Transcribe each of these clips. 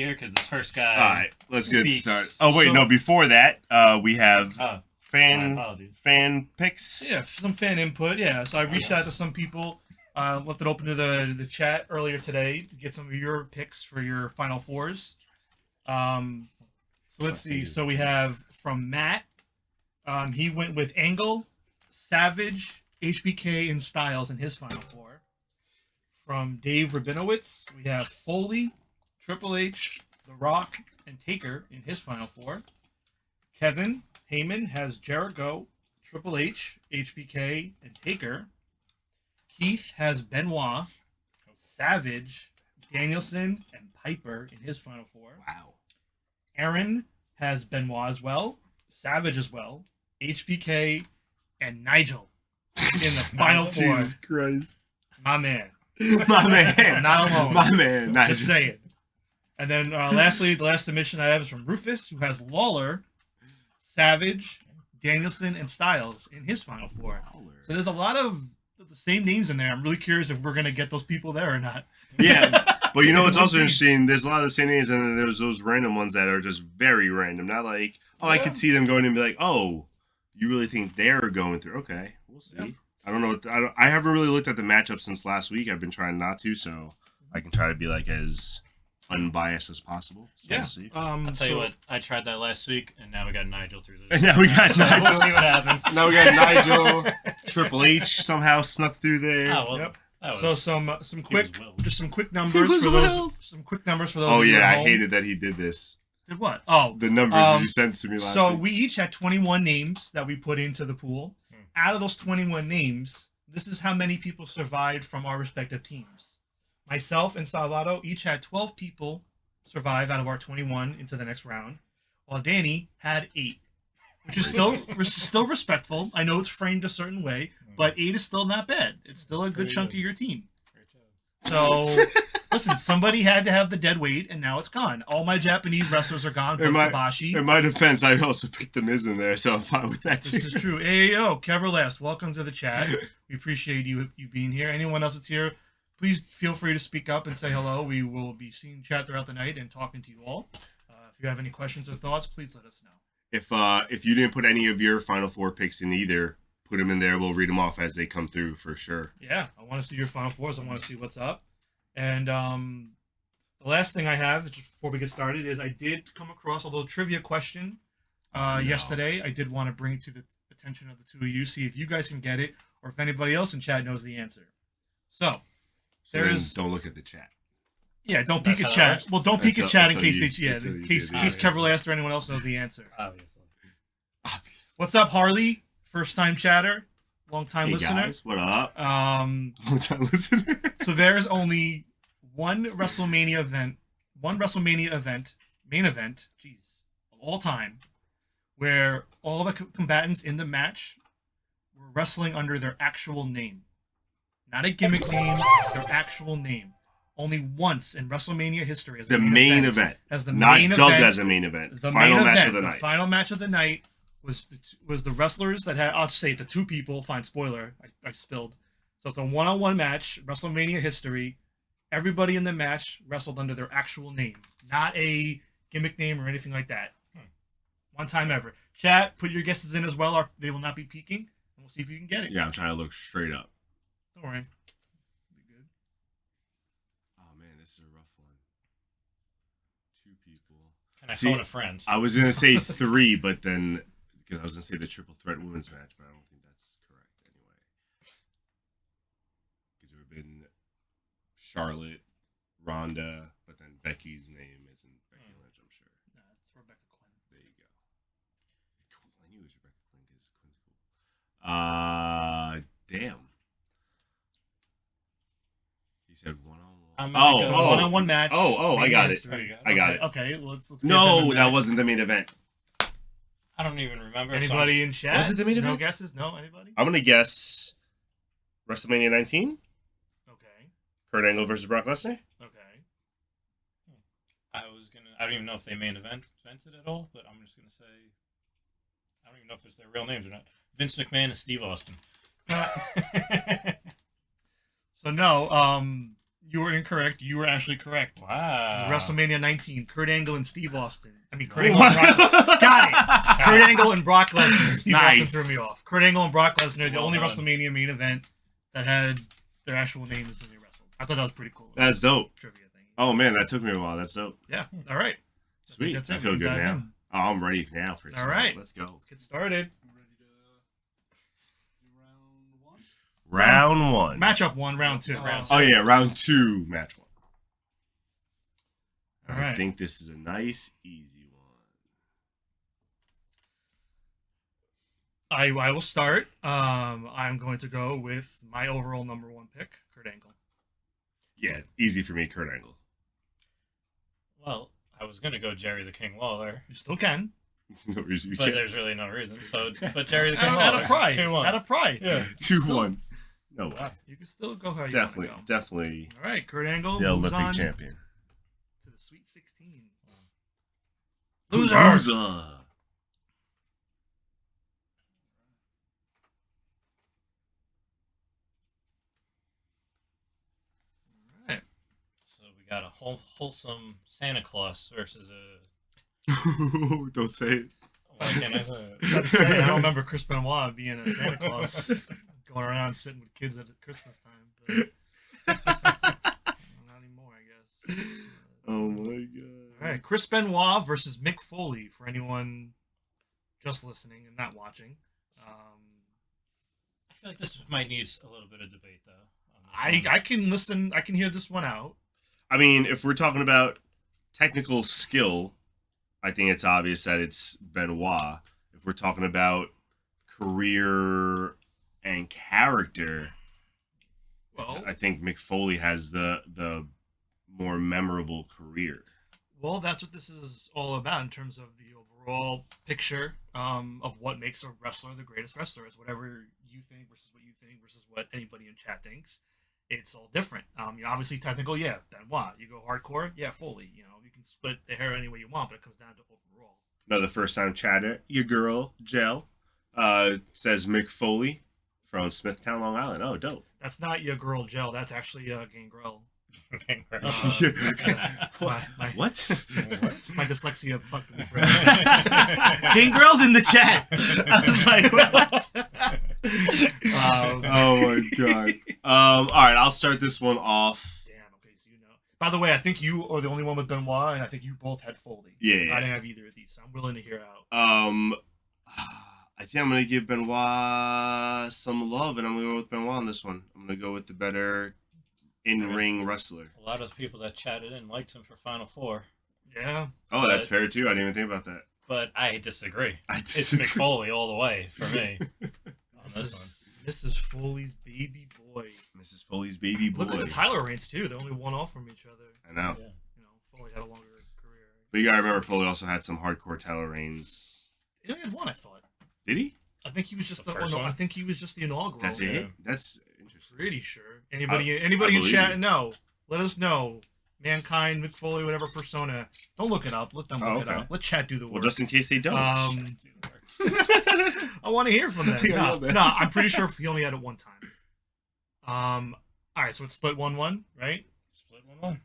here because this first guy. All right, let's get speaks. started. Oh wait, no. Before that, we have My fan apologies. picks. Yeah, some fan input. Yeah, so I reached out to some people, left it open to the chat earlier today to get some of your picks for your Final Fours. So let's see. So we have from Matt. He went with Angle, Savage, HBK, and Styles in his Final Four. From Dave Rabinowitz, we have Foley, Triple H, The Rock, and Taker in his Final Four. Kevin Heyman has Jericho, Triple H, HBK, and Taker. Keith has Benoit, Savage, Danielson, and Piper in his Final Four. Wow. Aaron has Benoit as well, Savage as well, HBK, and Nigel in the Final Four. Jesus Christ. My man. My man. Not alone. My man. Nice. Just saying. And then lastly, the last submission I have is from Rufus, who has Lawler, Savage, Danielson, and Styles in his Final Four. So there's a lot of the same names in there. I'm really curious if we're going to get those people there or not. Yeah. But you know what's also interesting? There's a lot of the same names, and then there's those random ones that are just very random. Not like, I could see them going and be like, oh, you really think they're going through? Okay, we'll see. Yeah. I don't know. I haven't really looked at the matchup since last week. I've been trying not to, so I can try to be like as unbiased as possible. So yeah. We'll see. I'll tell you what. I tried that last week, and now we got Nigel through this. And now we got Nigel. We'll see what happens. Now we got Nigel. Triple H somehow snuck through there. Oh, well, Yep. Was, so some quick numbers for those. Some quick numbers for those. Oh of you yeah, at I home. hated that he did this. Did what? Oh, the numbers you sent to me last So week. we each had 21 names that we put into the pool. Out of those 21 names, this is how many people survived from our respective teams. Myself and Salvato each had 12 people survive out of our 21 into the next round, while Danny had 8, which is still respectful. I know it's framed a certain way, but 8 is still not bad. It's still a good chunk of your team. So, listen, somebody had to have the dead weight, and now it's gone. All my Japanese wrestlers are gone. In my defense, I also picked the Miz in there, so I'm fine with that too. This is true. Ayo, Keverlast, welcome to the chat. We appreciate you being here. Anyone else that's here, please feel free to speak up and say hello. We will be seeing chat throughout the night and talking to you all. If you have any questions or thoughts, please let us know. If you didn't put any of your Final Four picks in either, put them in there. We'll read them off as they come through for sure. Yeah, I want to see your Final Fours. I want to see what's up. And the last thing I have, just before we get started, is I did come across a little trivia question yesterday. I did want to bring it to the attention of the two of you, see if you guys can get it, or if anybody else in chat knows the answer. So don't look at the chat. Yeah, don't peek at chat. Well, don't peek at chat in case in case Keverlast or anyone else knows the answer. Obviously. What's up, Harley? First time chatter, long time listener. Guys, what up? Long time listener. So there's only one WrestleMania event, main event, of all time, where all the combatants in the match were wrestling under their actual name. Not a gimmick name, their actual name. Only once in WrestleMania history as the main event. As the not main dubbed event, as a main event. The final main match event, of the night. The final match of the night was the wrestlers that had, I'll just say the two people, fine, spoiler, I spilled. So it's a one-on-one match, WrestleMania history. Everybody in the match wrestled under their actual name, not a gimmick name or anything like that. One time ever. Chat, put your guesses in as well, or they will not be peeking, and we'll see if you can get it. Yeah, I'm trying to look straight up. Don't worry. Be good. Oh man, this is a rough one. 2 people. Can I phone a friend? I was gonna say 3, but then because I was gonna say the triple threat women's match, but I don't think that's correct anyway. Because there would have been Charlotte, Ronda, but then Becky's name isn't Becky Lynch, I'm sure. No, it's Rebecca Quinn. There you go. Cool. I knew it was Rebecca Quinn because Quinn's cool. Damn. You said one-on-one. One-on-one match. I got it. I got it. Okay, let's No, that wasn't the main event. I don't even remember. Anybody in chat? Was it the main event? No guesses? No? Anybody? I'm going to guess WrestleMania 19. Okay. Kurt Angle versus Brock Lesnar. Okay. I don't even know if they main evented at all, but I'm just gonna say I don't even know if it's their real names or not. Vince McMahon and Steve Austin. So no, You were incorrect. You were actually correct. Wow. WrestleMania 19, Kurt Angle and Steve Austin. I mean, Kurt Angle and Brock Lesnar. Got it. Kurt Angle and Brock Lesnar. Steve Austin threw me off. Kurt Angle and Brock Lesnar, the only WrestleMania main event that had their actual names when they wrestled. I thought that was pretty cool. That's dope. Trivia thing. Oh man, that took me a while. That's dope. Yeah. All right. Sweet. That's it. I feel We good can dive now. in. Oh, I'm ready now for it. All right. Let's go. Let's get started. Round one. Matchup 1, round 2. Oh yeah, round 2, match 1. All I right. think this is a nice, easy one. I will start. I'm going to go with my overall number 1 pick, Kurt Angle. Yeah, easy for me, Kurt Angle. Well, I was gonna go Jerry the King Lawler, You still can. No reason you but can't. there's really no reason. So, but Jerry the King Out Lawler, of pride. 2-1. Out of pride. Yeah. 2-1. No way. You can still go how you Definitely, want to go. definitely All right, Kurt Angle the moves Olympic on champion. to the Sweet 16. Loser. Loser. All right. So we got a wholesome Santa Claus versus a. Don't say it. Why can't I say I it? don't remember Chris Benoit being a Santa Claus going around sitting with kids at Christmas time. But not anymore, I guess. Oh my god. All right, Chris Benoit versus Mick Foley for anyone just listening and not watching. I feel like this might need a little bit of debate, though. On this I can listen. I can hear this one out. I mean, if we're talking about technical skill, I think it's obvious that it's Benoit. If we're talking about career and character, Well, I think Mick Foley has the more memorable career. Well, that's what this is all about in terms of the overall picture of what makes a wrestler the greatest wrestler. Is whatever you think versus what anybody in chat thinks. It's all different. Obviously technical, yeah, Benoit. You go hardcore, yeah, Foley. You can split the hair any way you want, but it comes down to overall. No, the first time chatter, your girl, Jell, says Mick Foley from Smithtown, Long Island. Oh, dope. That's not your girl Gel. That's actually Gangrel. What? My dyslexia fucked me. Gangrel's in the chat. I was like, what? Oh my god. All right, I'll start this one off. Damn. Okay, so By the way, I think you are the only one with Benoit, and I think you both had Foley. Yeah. I didn't have either of these, so I'm willing to hear out. I think I'm gonna give Benoit some love, and I'm gonna go with Benoit on this one. I'm gonna go with the better in-ring wrestler. A lot of the people that chatted in liked him for Final Four. Yeah. Oh, that's fair too. I didn't even think about that. But I disagree. It's It's Mick Foley all the way for me on this one. This is Foley's baby boy. Mrs. Foley's baby boy. Look at the Tyler reigns too. They're only one off from each other. I know. Yeah. Foley had a longer career. But you gotta remember, Foley also had some hardcore Tyler reigns. He only had one, I thought. Did he? I think he was just The the. first Oh, no, one? I think he was just the inaugural. That's yeah. it. That's interesting. Pretty sure. Anybody I in believe chat? you. No. Let us know. Mankind, Mick Foley, whatever persona. Don't look it up. Let them look it okay. up. Let chat do the Well, work. just in case they don't. I want to hear from them. Yeah, No, yeah. no, I'm pretty sure he only had it one time. All right, so it's split 1-1, right? Split 1-1.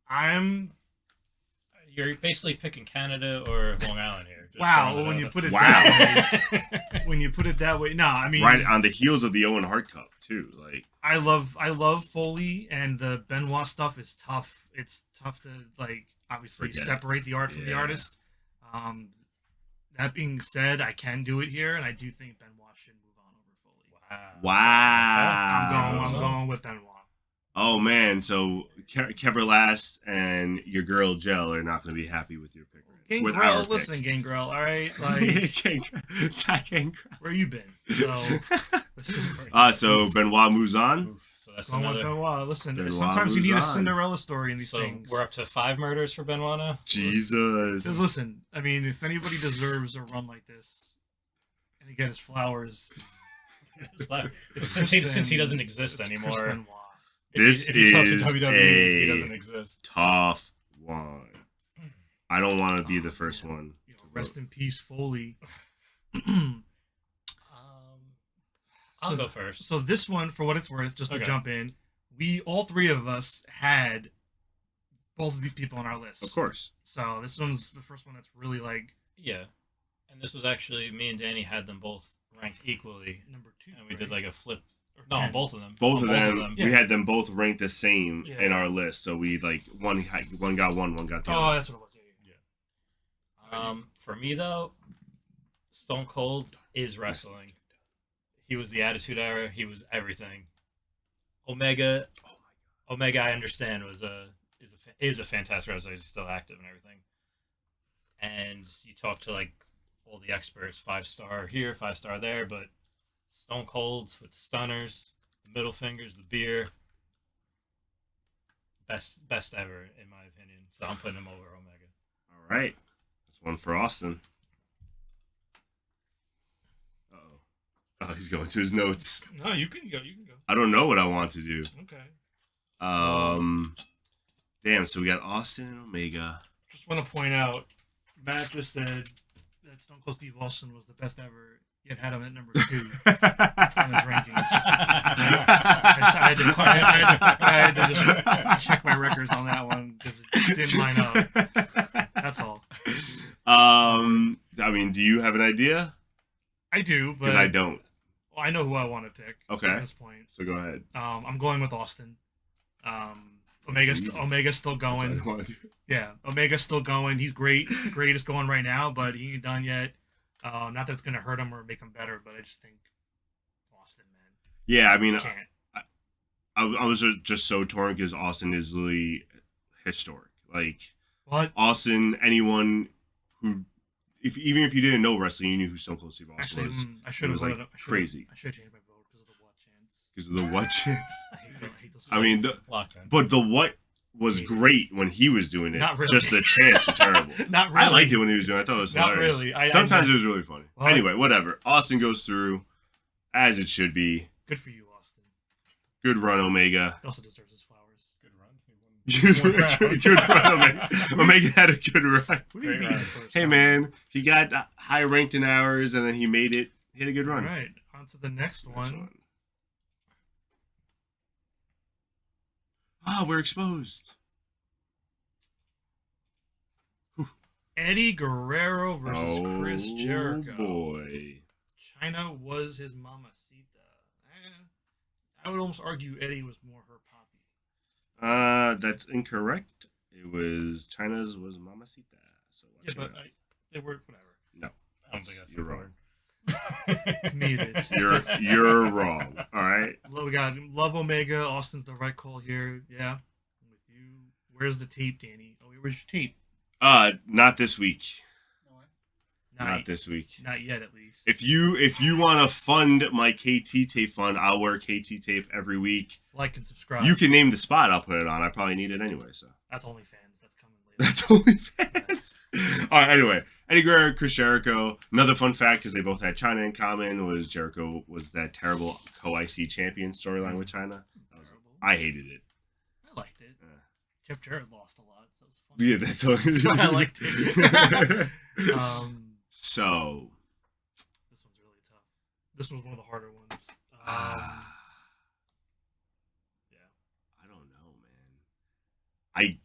I'm. You're basically picking Canada or Long Island here. Just Wow, throwing it when out you there. put it Wow. that way. When you put it that way, no, I mean, Right on the heels of the Owen Hart Cup too. Like, I love Foley, and the Benoit stuff is tough. It's tough to obviously Forget it. separate the art from the Yeah. artist. That being said, I can do it here, and I do think Benoit should move on over Foley. wow. I'm going with Benoit. Oh man, so Keverlast and your girl Jell are not going to be happy with your pick. With our Gangrel, listen, Gangrel, all right, It's not Gangrel. where you been? So, let's just So Benoit moves on. Oof, so that's go with another. Benoit. Listen, Benoit sometimes you moves need a on. Cinderella story in these So things. we're up to 5 murders for Benoit now. Jesus. Because listen, I mean, if anybody deserves a run like this, and he get his flowers, It's like- it's since he doesn't Chris exist Benoit. anymore. This if he talks to is WWE, he doesn't exist. Tough one. I don't want to be the first Yeah. one. You know, rest in peace, Foley. I'll So- go first. So this one, for what it's worth, just to Okay. jump in, we all three of us had both of these people on our list. Of course. So this one's the first one that's really like Yeah, and this was actually me and Danny had them both ranked equally, number 2. and we did right? like a flip. Or No, 10. both of them. Both On of them, we Yeah. had them both ranked the same Yeah. in our list. So we like one got one got the Oh, other. that's what it was. Yeah. For me though, Stone Cold is wrestling. He was the Attitude Era. He was everything. Omega, I understand is a fantastic wrestler. He's still active and everything. And you talk to like all the experts, 5-star here, 5-star there, but Stone Cold with the stunners, the middle fingers, the beer, best ever in my opinion. So I'm putting him over Omega. All right. That's one for Austin. Uh-oh. Oh, he's going to his notes. No, you can go. You can go. I don't know what I want to do. Okay. Damn, so we got Austin and Omega. Just want to point out, Matt just said that Stone Cold Steve Austin was the best ever. Yet had him at number 2 on his rankings. I had to just check my records on that one because it didn't line up. That's all. I mean, do you have an idea? I do, but Because I don't. Well, I know who I want to pick. Okay. At this point, So go ahead. I'm going with Austin. Easy. Omega's still That's what going. I wanna do. Yeah, Omega's still going. He's greatest going right now, but he ain't done yet. Not that it's gonna hurt him or make him better, but I just think Austin, man, Yeah, I mean, can't. I was just so torn because Austin is really historic. Like, What? Austin, anyone who, even if you didn't know wrestling, you knew who Stone Cold Steve Austin Actually, was. I should have was, like, voted. crazy. I should have changed my vote because of the what chance. Because of the what chance? I hate those. I mean, Lockdown. but the what was great when he was doing it. Not really. Just the chants are terrible. Not really. I liked it when he was doing it. I thought it was Not hilarious. really. Sometimes it was really funny. Well, Anyway, whatever. Austin goes through as it should be. Good for you, Austin. Good run, Omega. He also deserves his flowers. Good run. Good run, Omega. Omega had a good run. What do you Great mean run. the first Hey, time? man. He got high ranked in hours, and then he made it. He had a good All run. right, on to the next Next one. Ah, we're exposed. Eddie Guerrero versus Chris Jericho. Boy. China was his mamacita. I would almost argue Eddie was more her poppy. That's incorrect. It was China's was Mamacita. So Yeah, watch but out. they were whatever. No, I don't think that's you're the wrong. word. To me, it is. You're wrong. All right. We got Love Omega. Austin's the right call here. Yeah, I'm with you. Where's the tape, Danny? Oh, where's your tape? Not this week. Not, Not this week. Not yet, at least. If you want to fund my KT tape fund, I'll wear KT tape every week. Like and subscribe. You can name the spot. I'll put it on. I probably need it anyway. So That's OnlyFans. That's coming later. that's only fans. All right. Anyway, Eddie Guerrero, Chris Jericho. Another fun fact because they both had China in common was Jericho was that terrible co-IC champion storyline with China. Terrible. I hated it. I liked it. Yeah. Jeff Jarrett lost a lot, so it was funny. Yeah, that's all. That's why I liked it. So, This one's really tough. This was one of the harder ones. Yeah. I don't know, man. I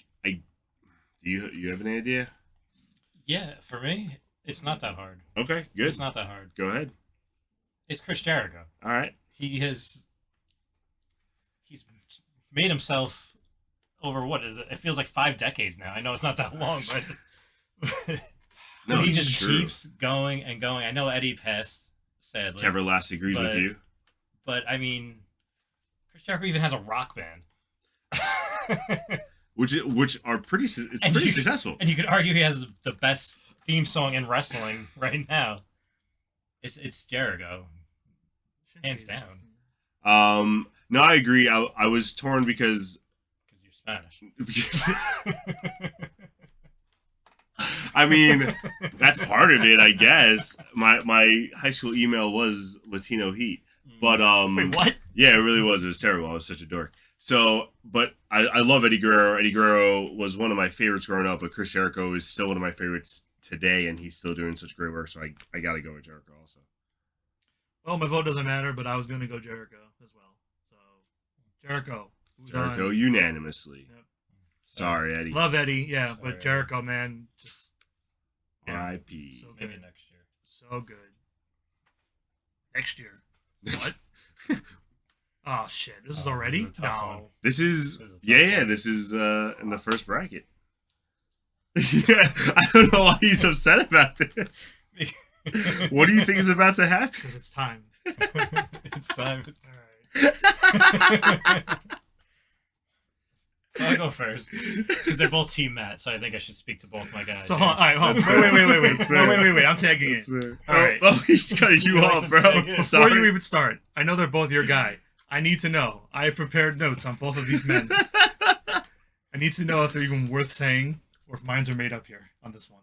do you have any idea? Yeah, for me, it's not that hard. Okay, good. It's not that hard. Go ahead. It's Chris Jericho. All right. He's made himself over what is it? It feels like 5 decades now. I know it's not that long, but No, he it's just true. keeps going and going. I know Eddie passed, sadly, Everlast agrees with you. but I mean, Chris Jericho even has a rock band, Which are pretty successful. and you could argue he has the best theme song in wrestling right now. It's Jericho, hands Shinsuke's- down, No, I agree. I was torn because because you're Spanish. I mean, that's part of it, I guess. My high school email was Latino Heat. But Wait, what? yeah, it really was. It was terrible. I was such a dork. So, but I love Eddie Guerrero. Eddie Guerrero was one of my favorites growing up, but Chris Jericho is still one of my favorites today, and he's still doing such great work. So I got to go with Jericho also. Well, my vote doesn't matter, but I was going to go Jericho as well. So, Jericho. Jericho unanimously. Yep. Sorry, Eddie. Love Eddie, yeah, Sorry, but Jericho, man, just R.I.P. so Maybe good. next year. So good. Next year. What? Oh shit! This is already This is a tough one. no. This is This is a tough yeah. one. This is in the first bracket. Yeah, I don't know why he's upset about this. What do you think is about to happen? Because it's time. It's time. All right. So I'll go first because they're both Team Matt, so I think I should speak to both my guys. So here. hold on, all right, hold on. That's Wait. That's fair. Wait. I'm tagging That's in. fair. All Oh, right. oh, he's cutting you He likes off, to bro. tag in. Before Sorry. you even start, I know they're both your guy. I need to know. I have prepared notes on both of these men. I need to know if they're even worth saying or if minds are made up here on this one.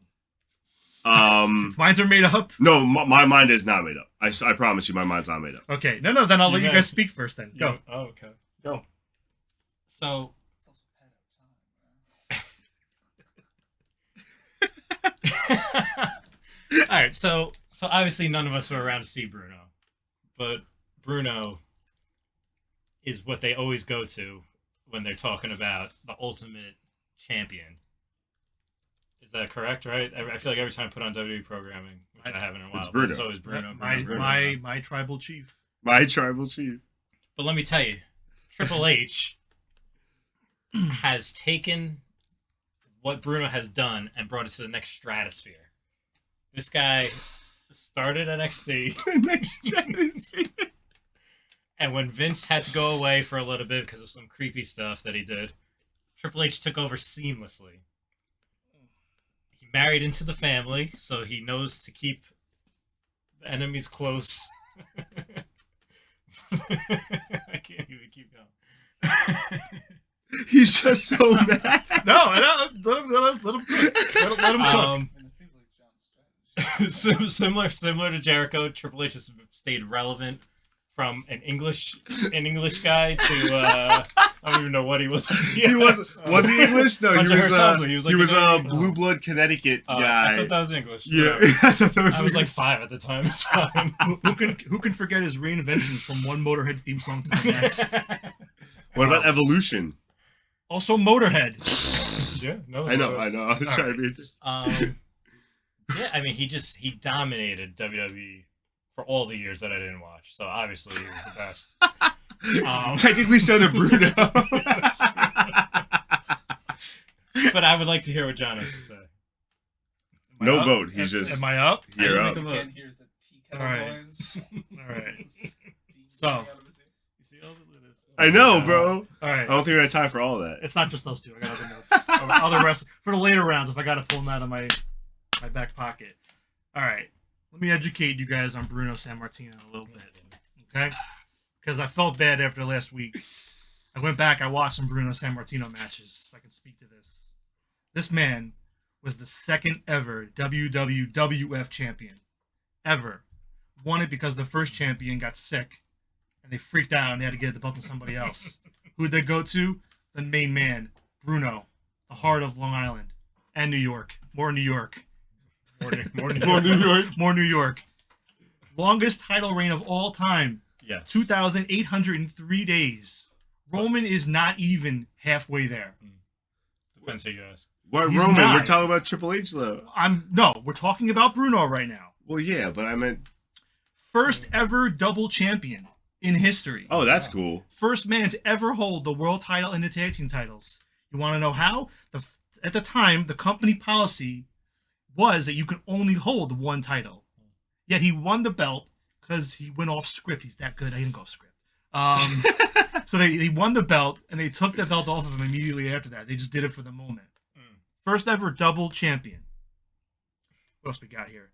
If minds are made up. No, my mind is not made up. I promise you, my mind's not made up. Okay. No. Then I'll let you You guys guys- speak first. Then go. Oh, okay. Go. So. All right, so obviously none of us were around to see Bruno, but Bruno is what they always go to when they're talking about the ultimate champion. Is that correct? Right? I feel like every time I put on WWE programming, which I haven't in a while, It's but Bruno. it's always Bruno. My Bruno. my tribal chief. My tribal chief. But let me tell you, Triple H has taken what Bruno has done and brought it to the next stratosphere. This guy started NXT, Next stratosphere. and when Vince had to go away for a little bit because of some creepy stuff that he did, Triple H took over seamlessly. He married into the family, so he knows to keep the enemies close. I can't even keep going. He's just so mad. No, let him cook. Let him cook. And it seems like John's strategy. Similar to Jericho, Triple H has stayed relevant from an English guy to I don't even know what he was. He was he English? No, he Hunter was Hearst Helmsley. He was like a a blue blood Connecticut guy. I thought that was English. Yeah, Whatever. I thought that was I was like English. 5 at the time. It's fine. Who can forget his reinvention from one Motorhead theme song to the next? What about Evolution? Also Motorhead. Yeah, no. I know. I'm trying to be just. Yeah, I mean, he dominated WWE for all the years that I didn't watch. So obviously he was the best. Technically, so did Bruno. But I would like to hear what John has to say. Am I No up? vote. He's just. Am I up? You're I up. didn't You make can't hear the tea kettle Alright. noise. All right. Steam So. coming out of his ears. I know, bro. All I right. don't think we have time for all that. It's not just those two. I got other notes. Other rest for the later rounds if I got to pull them out of my back pocket. All right. Let me educate you guys on Bruno Sammartino a little bit, okay? Because I felt bad after last week. I went back. I watched some Bruno Sammartino matches. So I can speak to this. This man was the second ever WWF champion ever. Won it because the first champion got sick and they freaked out and they had to get the belt to somebody else. Who'd they go to? The main man, Bruno, the heart of Long Island and New York. More New York. More New More New York. More New York. Longest title reign of all time. Yes. 2,803 days. Roman is not even halfway there. Depends who you ask. What He's Roman? not. We're talking about Triple H though. We're talking about Bruno right now. Well, yeah, but I meant. First ever double champion in history. Oh, that's cool. First man to ever hold the world title and the tag team titles. You want to know how? At the time, the company policy was that you could only hold one title. Yet he won the belt because he went off script. He's that good. I didn't go off script. So they won the belt and they took the belt off of him immediately after that. They just did it for the moment. First ever double champion. What else we got here?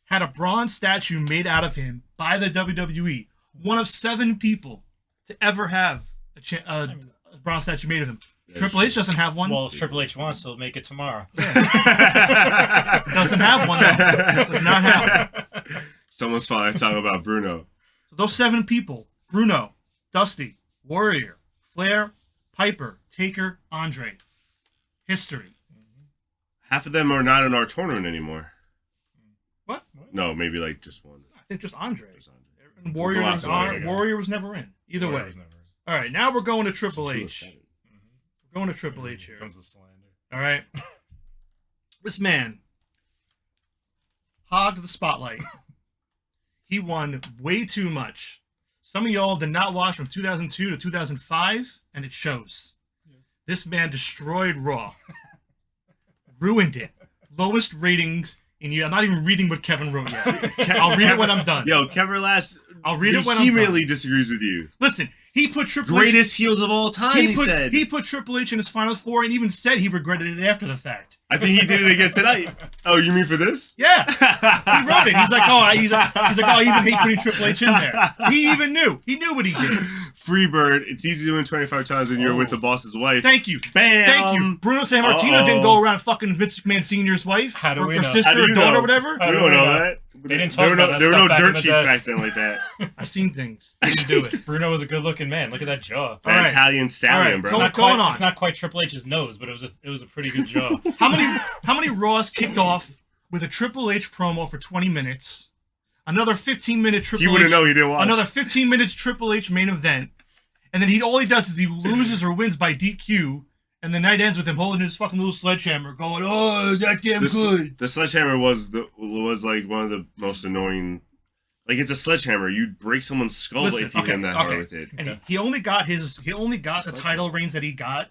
Had a bronze statue made out of him by the WWE. One of 7 people to ever have a bronze statue made of him. Triple H doesn't have one. Well, if Triple H wants, he'll make it tomorrow. Doesn't have one though. Does not have one. Someone's probably talking about Bruno. So those 7 people: Bruno, Dusty, Warrior, Flair, Piper, Taker, Andre. History. Half of them are not in our tournament anymore. What? No, maybe like just one. I think just Andre. Just Andre. And Who's the last one? Warrior was never in. Either Warrior way. was never- All right, now we're going to It's Triple a H. 207. We're going to Triple H here. Comes the slander. All right. This man hogged the spotlight. He won way too much. Some of y'all did not watch from 2002 to 2005, and it shows. Yeah. This man destroyed Raw. Ruined it. Lowest ratings in years. I'm not even reading what Kevin wrote yet. I'll read it when I'm done. Yo, Kevin Last I'll read it when I'm done. vehemently disagrees with you. Listen, he put Triple H... Greatest heels of all time, he said. He put Triple H in his final four and even said he regretted it after the fact. I think he did it again tonight. Oh, you mean for this? Yeah, he wrote it. He's like, oh, I even hate putting Triple H in there. He even knew. He knew what he did. Freebird, it's easy to win 25 times when you're with the boss's wife. Thank you. Bam! Thank you. Bruno Sammartino didn't go around fucking Vince McMahon Sr.'s wife. How do or we or know? sister How do or you daughter know? or whatever. How We do don't we know know? that. They didn't There talk were about that there were no stuff back in dirt the sheets day. back then like that. I've seen things. I didn't do it. Bruno was a good-looking man. Look at that jaw. All right. Italian stallion, All right, bro. so- Not going quite, on? It's not quite Triple H's nose, but it was a pretty good jaw. How many Raws kicked off with a Triple H promo for 20 minutes? Another 15-minute Triple He H. wouldn't know he didn't watch. Another 15 minutes Triple H main event. And then all he does is he loses or wins by DQ. And the night ends with him holding his fucking little sledgehammer going, oh, that damn good. The sledgehammer was like one of the most annoying. Like, it's a sledgehammer. You'd break someone's skull Listen, if you hit him that hard with it. And he only got the title reigns that he got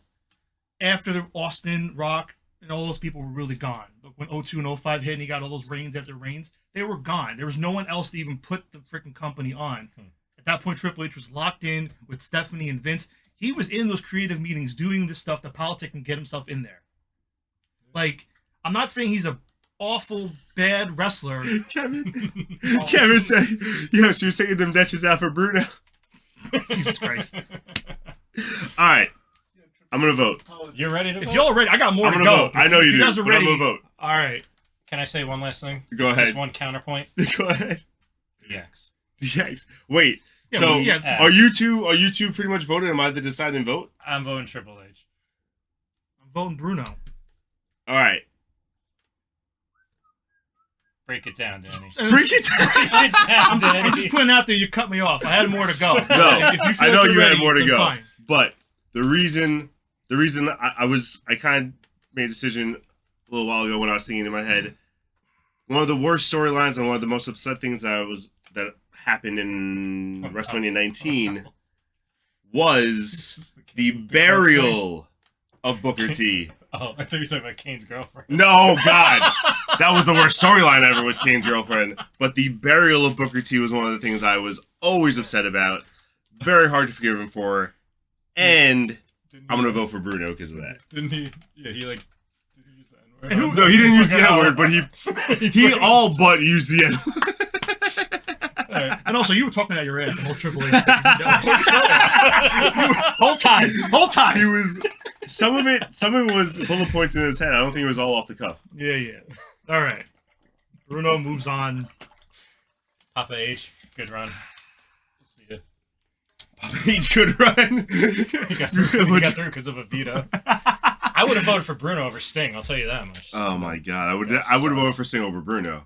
after the Austin, Rock, and all those people were really gone. When 02 and 05 hit and he got all those reigns after reigns, they were gone. There was no one else to even put the freaking company on. At that point, Triple H was locked in with Stephanie and Vince. He was in those creative meetings doing this stuff to politic and get himself in there. Like, I'm not saying he's a awful, bad wrestler. Kevin said, yo, she was taking them Dutches out for Bruno. Jesus Christ. All right. I'm going to vote. You're ready to If vote? y'all are ready, I got more I'm to going to go. vote. I know If you do, guys are but ready, I'm going to vote. all right. Can I say one last thing? Go ahead. Just one counterpoint. Go ahead. DX. DX. Wait. Yeah, So, but yeah, are you two pretty much voted? Am I the deciding vote? I'm voting Triple H. I'm voting Bruno. All right. Break it down, Danny. Break it down. Break it down, I'm Danny. just putting out there. You cut me off. I had more to go. No, If you feel I know like you're you had ready, more to then go. fine. But the reason I kind of made a decision a little while ago when I was thinking in my head, one of the worst storylines and one of the most upset things that happened in WrestleMania 19 was the burial of Booker T. Oh, I thought you were talking about Kane's girlfriend. No, God, that was the worst storyline ever. Was Kane's girlfriend, but the burial of Booker T was one of the things I was always upset about. Very hard to forgive him for, and I'm gonna vote for Bruno because of that. Didn't he? Yeah, he like. Did he use the N-word? And who- No, he didn't use the N word, but he all but used the N word. Alright. And also, you were talking out your ass the whole Triple H thing. Whole time. He was some of it was bullet points in his head. I don't think it was all off the cuff. Yeah. All right. Bruno moves on. Papa H, good run. We'll see ya. He could run. He got through because of a veto. I would have voted for Bruno over Sting. I'll tell you that much. Oh my God, I would have voted for Sting over Bruno.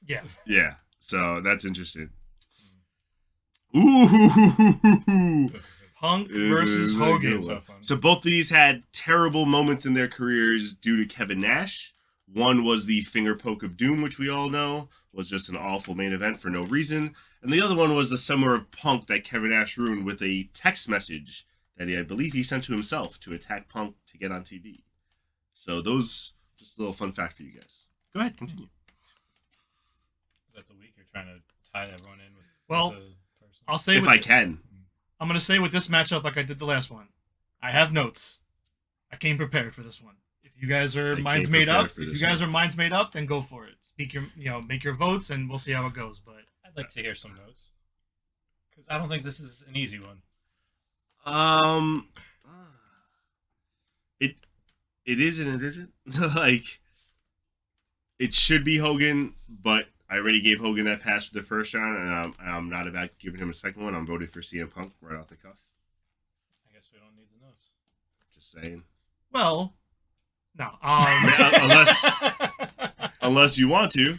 Yeah. Yeah, so that's interesting. Ooh. Punk This versus is a Hogan. good one. So fun. So both of these had terrible moments in their careers due to Kevin Nash. One was the finger poke of doom, which we all know was just an awful main event for no reason. And the other one was the Summer of Punk that Kevin Nash ruined with a text message that I believe he sent to himself to attack Punk to get on TV. So those, just a little fun fact for you guys. Go ahead, continue. Is that the week you're trying to tie everyone in with? Well, with the person? I'll say If I can. I'm going to say with this matchup like I did the last one. I have notes. I came prepared for this one. If you guys are I minds came made prepared up, for if you this guys one. are minds made up, then go for it. Speak your, make your votes and we'll see how it goes. But I'd like to hear some notes because I don't think this is an easy one. It is and it isn't. Like, it should be Hogan, but I already gave Hogan that pass for the first round, and I'm not about giving him a second one. I'm voting for CM Punk right off the cuff. I guess we don't need the notes. Just saying. well, no. Unless you want to.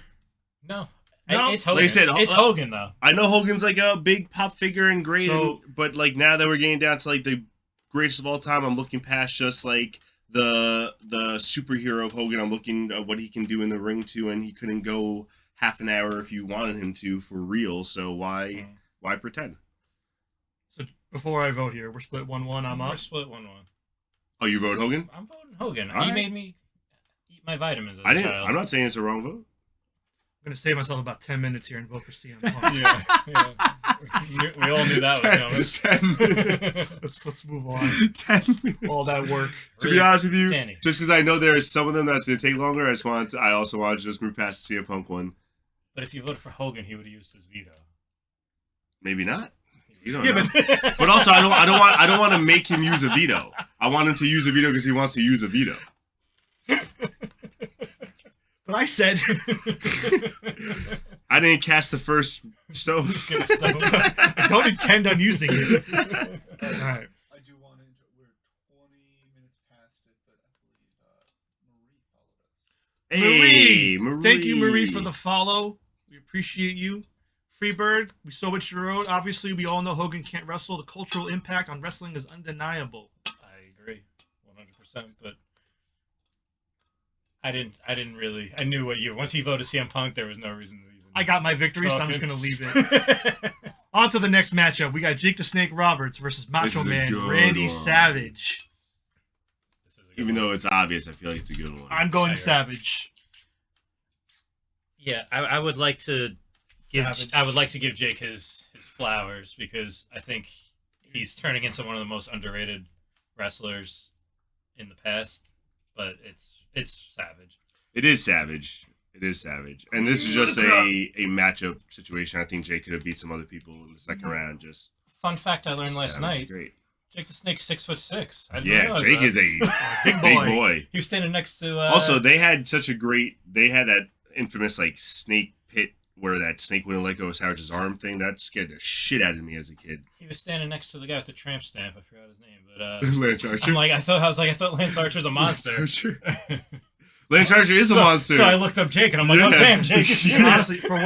No, No. It's Hogan. Like I said, it's Hogan though. I know Hogan's like a big pop figure and great, So- but like now that we're getting down to like the greatest of all time, I'm looking past just like the superhero of Hogan. I'm looking at what he can do in the ring too, and he couldn't go half an hour if you wanted him to for real. So why pretend? So before I vote here, we're split 1-1. I'm We're up. split 1-1. Oh, you vote Hogan? I'm voting Hogan. All He right. made me eat my vitamins as I a didn't. child. I'm not saying it's a wrong vote. I'm gonna save myself about 10 minutes here and vote for CM Punk. Yeah. We all knew that was coming. 10 minutes. let's move on. 10 minutes. All that work. To be honest with you, Danny. just because I know there are some of them that's going to take longer, I also wanted to just move past the CM Punk one. But if you voted for Hogan, he would have used his veto. Maybe not. You don't Yeah, know. but But also, I don't want to make him use a veto. I want him to use a veto because he wants to use a veto. but I said I didn't cast the first stone. I don't intend on using it. All right. I do want to enjoy. We're 20 minutes past it, but I believe Marie followed us. Hey, Marie. Thank you, Marie, for the follow. We appreciate you. Freebird, we saw what you wrote. Obviously, we all know Hogan can't wrestle. The cultural impact on wrestling is undeniable. I agree, 100%. But I didn't really. I knew what you. Once he voted CM Punk, there was no reason to even. I got my victory, so I'm just talking. going to leave it. On to the next matchup. We got Jake the Snake Roberts versus Macho is a Man good Randy one. Savage. This is a good Even one. though it's obvious, I feel like it's a good one. I'm going I agree. Savage. Yeah, I would like to give. Savage. I would like to give Jake his flowers because I think he's turning into one of the most underrated wrestlers in the past. But it's Savage. It is Savage. It is Savage. And this is just a matchup situation. I think Jake could have beat some other people in the second round. Just Fun fact I learned last Savage is night: Great. Jake the Snake's 6'6". I didn't Yeah, realize Jake that. is a Big big boy. boy. He was standing next to. Also, they had that infamous like snake pit where that snake wouldn't let go of Savage's arm thing. That scared the shit out of me as a kid. he was standing next to the guy with the tramp stamp. I forgot his name, but Lance Archer. I'm like, I thought Lance Archer's a monster. Lance Archer, Lance Archer is a monster. So I looked up Jake, and I'm like, oh Yeah. damn, Jake is huge. Honestly, for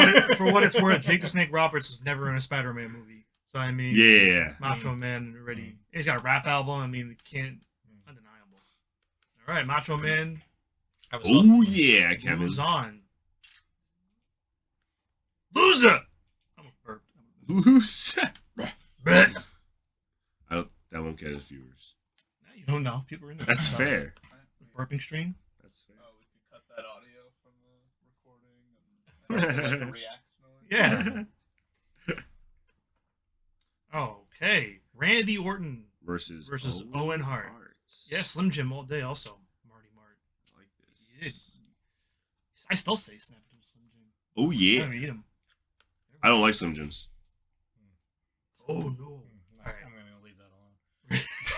what it's worth, Jake the Snake Roberts was never in a Spider-Man movie. So I mean, Yeah. Macho Man already. He's got a rap album. I mean, we can't undeniable. All right, Macho Man I was Oh yeah, Kevin. moves on. Loser. I'm a burp. Loose. Bet. That won't get us viewers. You don't know. People are in there. That's fair. Burping stream. That's fair. Oh, we could cut that audio from the recording and like a reaction. Yeah. Okay. Randy Orton Versus Owen Hart. Yeah, Slim Jim all day. Also, Marty Mart. I like He did. this. I still say snap to Slim Jim. Oh I yeah. don't eat him. I don't like Slim Jims. Oh no. I'm gonna leave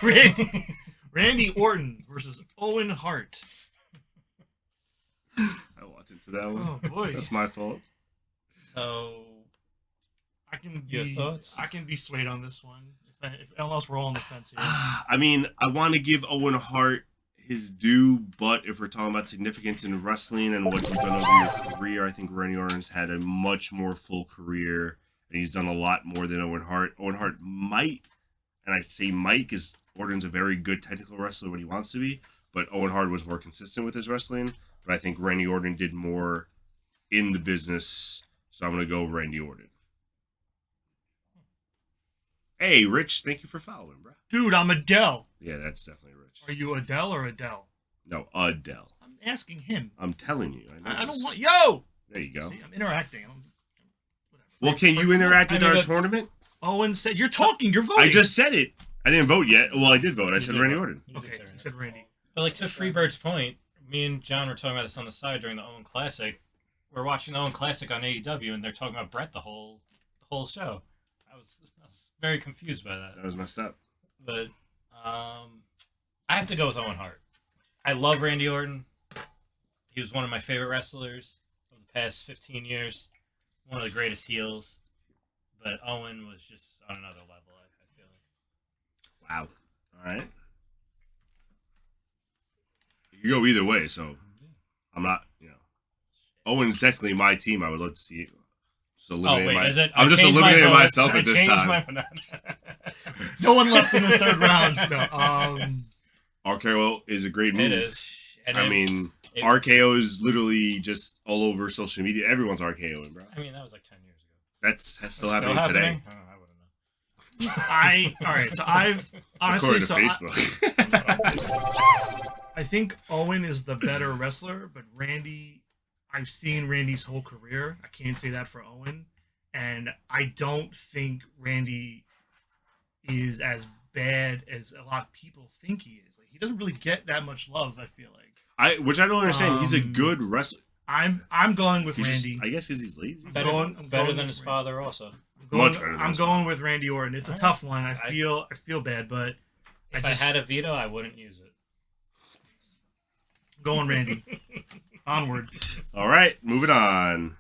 that alone. Randy Orton versus Owen Hart. I walked into that one. Oh boy. That's my fault. So I can Your be thoughts? I can be swayed on this one. If else we're all on the fence here. I mean, I want to give Owen Hart his due, but if we're talking about significance in wrestling and what he's done over your career, I think Randy Orton's had a much more full career, and he's done a lot more than Owen Hart. Owen Hart might, and I say might because Orton's a very good technical wrestler when he wants to be, but Owen Hart was more consistent with his wrestling. But I think Randy Orton did more in the business, so I'm going to go Randy Orton. Hey, Rich, thank you for following, bro. Dude, I'm Adele. Yeah, that's definitely Rich. Are you Adele or Adele? No, Adele. I'm asking him. I'm telling you. I this. don't want. Yo. There you go. See, I'm interacting. Whatever. Well, can you interact with I mean, our but- tournament? Owen said, "You're talking. You're voting." I just said it. I didn't vote yet. Well, I did vote. I You said did Randy vote. Orton. You did Okay, say you that. said Randy. But like to Freebird's point, me and John were talking about this on the side during the Owen Classic. We're watching the Owen Classic on AEW, and they're talking about Brett the whole show. I was very confused by that. That was messed up. But I have to go with Owen Hart. I love Randy Orton. He was one of my favorite wrestlers of the past 15 years. One of the greatest heels. But Owen was just on another level, I feel like. Wow. All right. You can go either way, so I'm not, Owen's technically my team. I would love to see just eliminating wait, is it? I'm just eliminating myself at this time. No one left in the third round. No. RKO is a great move. It is. And I mean, RKO is literally just all over social media. Everyone's RKOing, bro. I mean, that was like 10 years ago. That's still happening today. Oh, I wouldn't know. All right. So I've honestly, According to Facebook. I think Owen is the better wrestler, but Randy, I've seen Randy's whole career. I can't say that for Owen, and I don't think Randy is as bad as a lot of people think he is. Like, he doesn't really get that much love, I feel like. Which I don't understand. He's a good wrestler. I'm going with Randy. I guess because he's lazy. Better than his father, also. Much better. I'm going with Randy Orton. It's a tough one. I feel bad, but if I had a veto, I wouldn't use it. I'm going Randy. Onward. All right, moving on.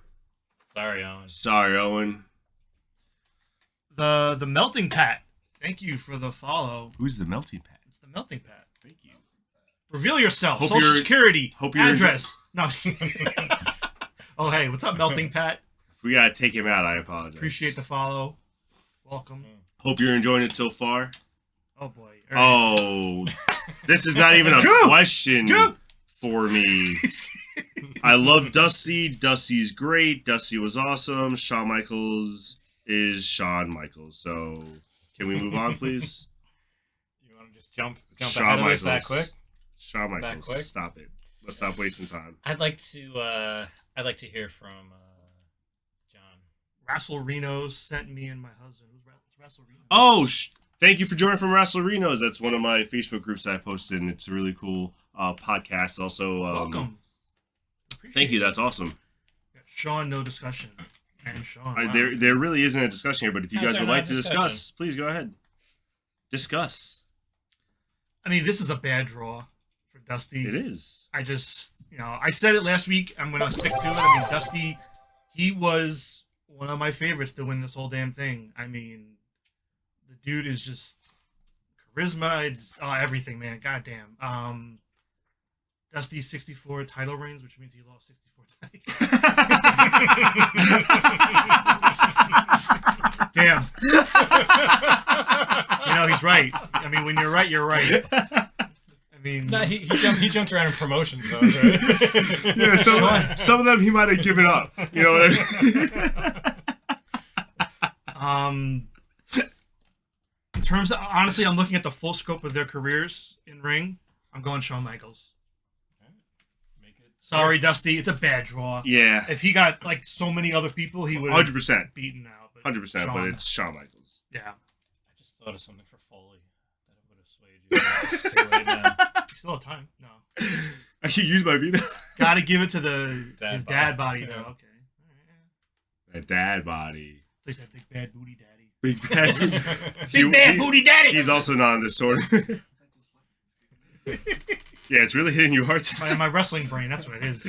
Sorry, Owen. Sorry, Owen. The Melting Pat. Thank you for the follow. Who's the Melting Pat? It's the Melting Pat. Thank you. Reveal yourself. Hope Social Security. Address. No. Oh, hey, what's up, Melting Pat? If we gotta take him out, I apologize. Appreciate the follow. Welcome. Hope you're enjoying it so far. Oh boy. Oh, this is not even a question for me. I love Dusty. Dusty's great. Dusty was awesome. Shawn Michaels is Shawn Michaels. So, can we move on, please? You want to just jump Shawn ahead of Michaels. this that quick? Shawn Michaels. That quick? Stop it. Let's stop wasting time. I'd like to hear from John. Rassel Reno's sent me and my husband. Who's Rassel Reno? Oh, thank you for joining from Wrestle Reno's. That's one of my Facebook groups that I posted, and it's a really cool podcast. Also, Welcome. Thank you. That's awesome. Sean, no discussion. And Sean. Wow. There really isn't a discussion here, but if you guys would like to discussion? discuss, please go ahead. Discuss. I mean, this is a bad draw for Dusty. It is. I just, I said it last week. I'm going to stick to it. I mean, Dusty, he was one of my favorites to win this whole damn thing. I mean, the dude is just charisma, it's everything, man. Goddamn. Dusty's 64 title reigns, which means he lost 64 times. Damn. He's right. I mean, when you're right, you're right. I mean, no, he jumped around in promotions though. Right? Yeah, some of them he might have given up. You know what I mean? In terms of, honestly, I'm looking at the full scope of their careers in ring. I'm going Shawn Michaels. Sorry, Dusty. It's a bad draw. Yeah. If he got like so many other people, he would 100% beaten out. 100%, but it's Shawn Michaels. Yeah. I just thought of something for Foley that would have swayed you. It's too late now. You still have time. No. I can use my veto. Got to give it to his dad body, though. Yeah. Okay. That dad body. Looks like big bad booty daddy. Big bad. Big bad booty daddy. He's also not in this tournament. Yeah, it's really hitting you hard. My wrestling brain. That's what it is.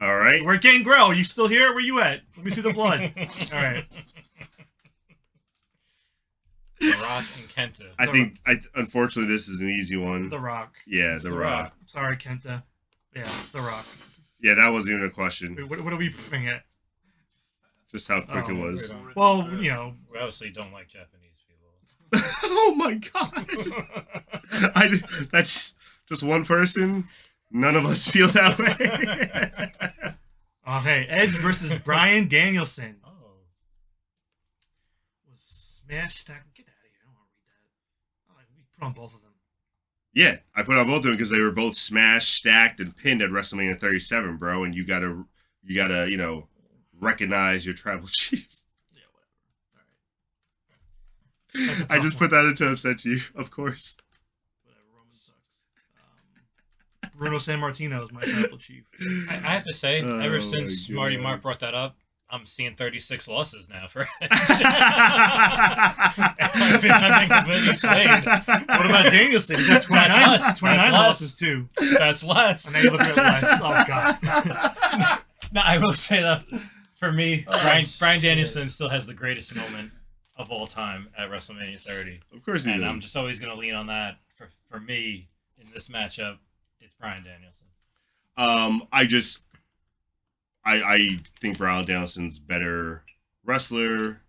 All right. We're Gangrel. Are you still here? Where you at? Let me see the blood. All right. The Rock and Kenta. Unfortunately, this is an easy one. The Rock. Yeah, The Rock. Sorry, Kenta. Yeah, The Rock. Yeah, that wasn't even a question. Wait, what are we putting it? Just how quick it was. Well, we obviously don't like Japanese people. Oh my god. That's just one person. None of us feel that way. Okay, Edge versus Bryan Danielson. Oh. Was Smash Stack? Get out of here! I don't want to read that. We put on both of them. Yeah, I put on both of them because they were both smashed, stacked, and pinned at WrestleMania 37, bro. And you gotta, recognize your tribal chief. Yeah, whatever. All right. I just put that in to upset you, of course. Whatever. Roman sucks. Bruno Sammartino is my tribal chief. I have to say, ever since Marty Mark brought that up, I'm seeing 36 losses now for Edge. I've been completely swayed. What about Danielson? He's got 29, 29 losses too. That's less. And now you look at less. Oh god. No, I will say that for me, Bryan Danielson still has the greatest moment of all time at WrestleMania 30. Of course he does. And I'm just always going to lean on that. For me, in this matchup, it's Bryan Danielson. I think Bryan Danielson's better wrestler,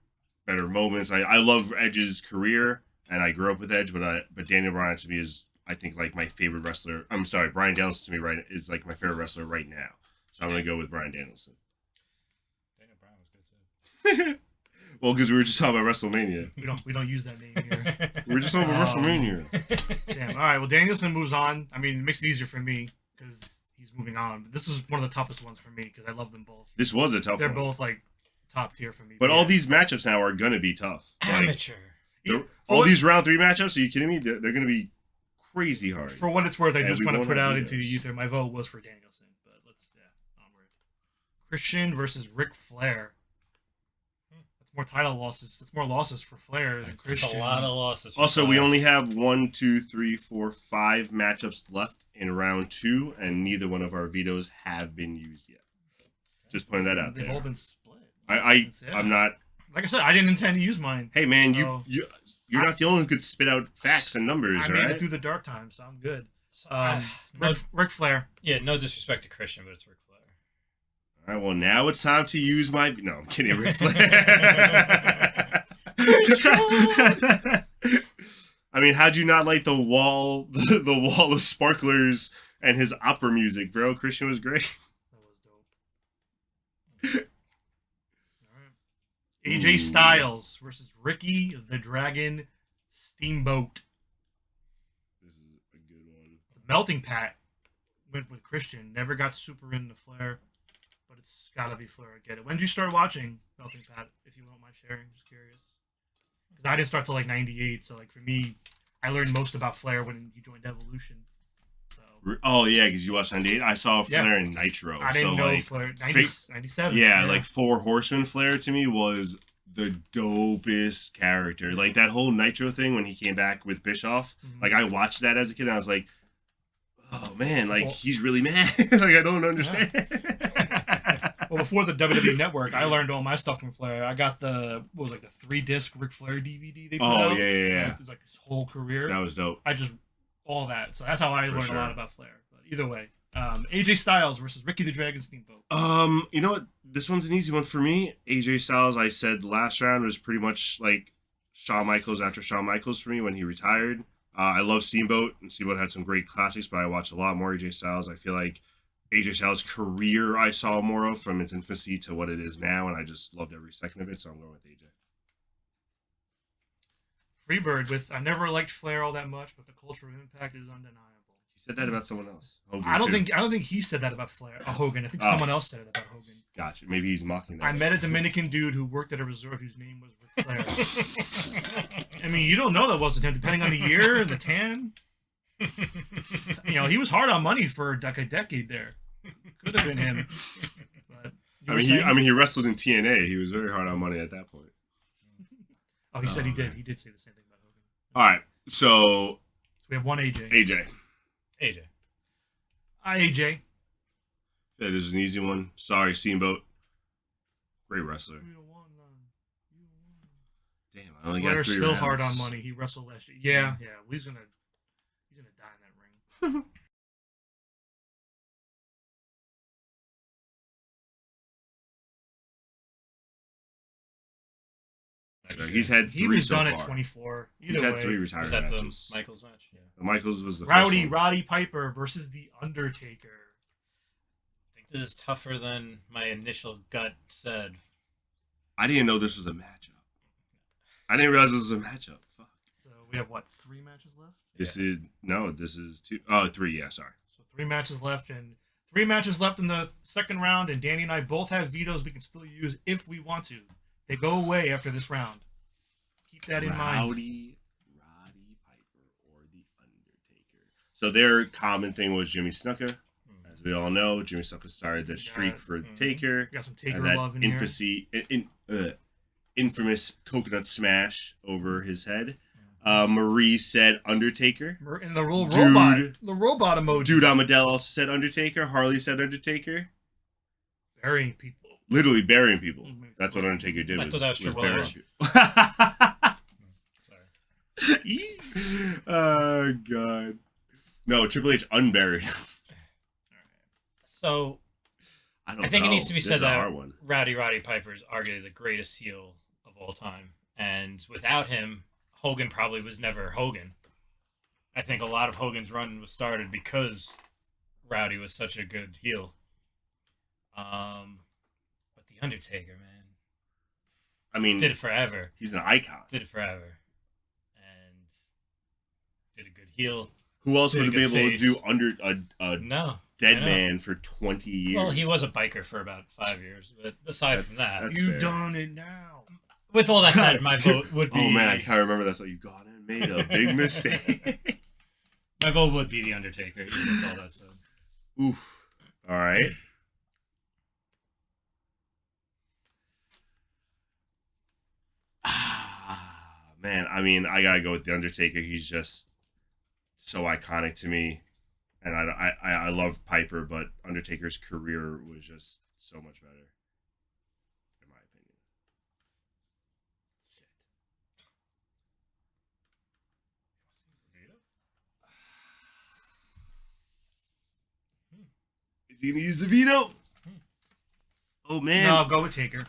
better moments. I love Edge's career, and I grew up with Edge, but Daniel Bryan to me is, I think, like my favorite wrestler. I'm sorry, Bryan Danielson to me is like my favorite wrestler right now. So I'm gonna go with Bryan Danielson. Daniel Bryan was good too. Well, because we were just talking about WrestleMania. We don't use that name here. We were just talking about WrestleMania. Damn. All right. Well, Danielson moves on. I mean, it makes it easier for me because he's moving on. But this was one of the toughest ones for me because I love them both. This was a tough They're one. both like top tier for me. But yeah. all these matchups now are gonna be tough. Like, Amateur. all these round 3 matchups, are you kidding me? They're gonna be crazy hard. For what it's worth, I And just we want to won't put have out into the videos. ether. My vote was for Danielson, but let's onward. Christian versus Ric Flair. That's more title losses. That's more losses for Flair than That's Christian. a lot of losses. for Also, we Flair. only have 1, 2, 3, 4, 5 matchups left in round 2, and neither one of our vetoes have been used yet. Just pointing that out They've there. all been split. I'm not. Like I said, I didn't intend to use mine. Hey man, So- you're not the only one who could spit out facts and numbers, I made right? it through the dark times, so I'm good. No, Ric Flair. yeah, no disrespect to Christian, but it's Ric Flair. All right, well now it's time to use my. No, I'm kidding. Ric Flair. I mean, how'd you not like the wall, the wall of sparklers and his opera music, bro? Christian was great. That was dope. All right. AJ Ooh. Styles versus Ricky the Dragon Steamboat. This is a good one. The Melting Pat went with Christian. Never got super into Flair, but it's gotta be Flair. I get it. When did you start watching Melting Pat? If you don't mind sharing, just curious. Because I didn't start till like '98, so like for me, I learned most about Flair when he joined Evolution. So Oh yeah, because you watched 98. I saw Flair in Nitro. I didn't so know like, Flair. fake- 97. yeah, like 4 Horsemen Flair to me was the dopest character. Like that whole Nitro thing when he came back with Bischoff. Mhm. Like I watched that as a kid and I was like, oh man, like Well- he's really mad. Like I don't understand. Well, before the WWE Network, I learned all my stuff from Flair. I got the what was like the 3-disc Ric Flair DVD they put out. Oh yeah. It was like his whole career. That was dope. I just all that. So that's how I For learned sure. a lot about Flair. But either way, AJ Styles versus Ricky the Dragon Steamboat. You know what? This one's an easy one for me. AJ Styles, I said last round, was pretty much like Shawn Michaels after Shawn Michaels for me when he retired. I love Steamboat, and Steamboat had some great classics, but I watched a lot more AJ Styles. I feel like AJ Styles' career I saw more of from its infancy to what it is now, and I just loved every second of it, so I'm going with AJ. Freebird with I never liked Flair all that much, but the cultural impact is undeniable. He said that about someone else. Hogan, I don't too. think he said that about Flair. Hogan. I think Oh. someone else said it about Hogan. Gotcha. Maybe he's mocking that. I met a Dominican dude who worked at a resort whose name was Ric Flair. I mean, you don't know that wasn't him, depending on the year and the tan. You know, he was hard on money for like a decade there. Could have been him. But you were saying? He wrestled in TNA. He was very hard on money at that point. Oh, he said he Oh, did. man. He did say the same thing about Hogan. All right, so So we have one AJ. AJ. AJ. AJ. Yeah, this is an easy one. Sorry, Steamboat. Great wrestler. Damn, I only got Flair's 3 still rounds. hard on money. He wrestled last year. Yeah. He's gonna die in that ring. So he's had 3 He was so done far. at 24. He's Either had way, 3 retired Was that the matches. Michaels match? Yeah. The Michaels was the Rowdy first one. Roddy Piper versus the Undertaker. I think this is tougher than my initial gut said. I didn't know this was a matchup. I didn't realize this was a matchup. Fuck. So we have what, 3 matches left? This is 2. Oh, 3. Yeah, sorry. So 3 matches left, and 3 matches left in the second round. And Danny and I both have vetoes we can still use if we want to. They go away after this round. Keep that in mind. Roddy Piper or the Undertaker. So their common thing was Jimmy Snuka. As we all know, Jimmy Snuka started the streak for Mhm. Taker. We got some Taker And that love in here. infamous coconut smash over his head. Marie said Undertaker. And the little Dude. robot. The robot emoji. Dude Amadell also said Undertaker. Harley said Undertaker. Burying people. Literally burying people. Mhm. That's what Undertaker did. I thought that was Triple burying H. people. Sorry. Oh god. No, Triple H unburied. So I don't I think know. it needs to be This said is a that hard one. Roddy Piper is arguably the greatest heel of all time, and without him, Hogan probably was never Hogan. I think a lot of Hogan's run was started because Rowdy was such a good heel. But the Undertaker, man, I mean, did it forever. he's an icon. Did it forever, and did a good heel. Who else Did a would have been good able to do face. under a No, dead I know. man for 20 years? Well, he was a biker for about 5 years, but aside from that, that's You fair. done it now. with all that said, my vote would be. Oh man, I can't remember that. So you got it, made a big mistake. My vote would be the Undertaker, even with all that said. Oof. All right. Man, I mean, I gotta go with the Undertaker. He's just so iconic to me, and I love Piper, but Undertaker's career was just so much better, in my opinion. Is he gonna use the veto? Oh man. No, go with Taker.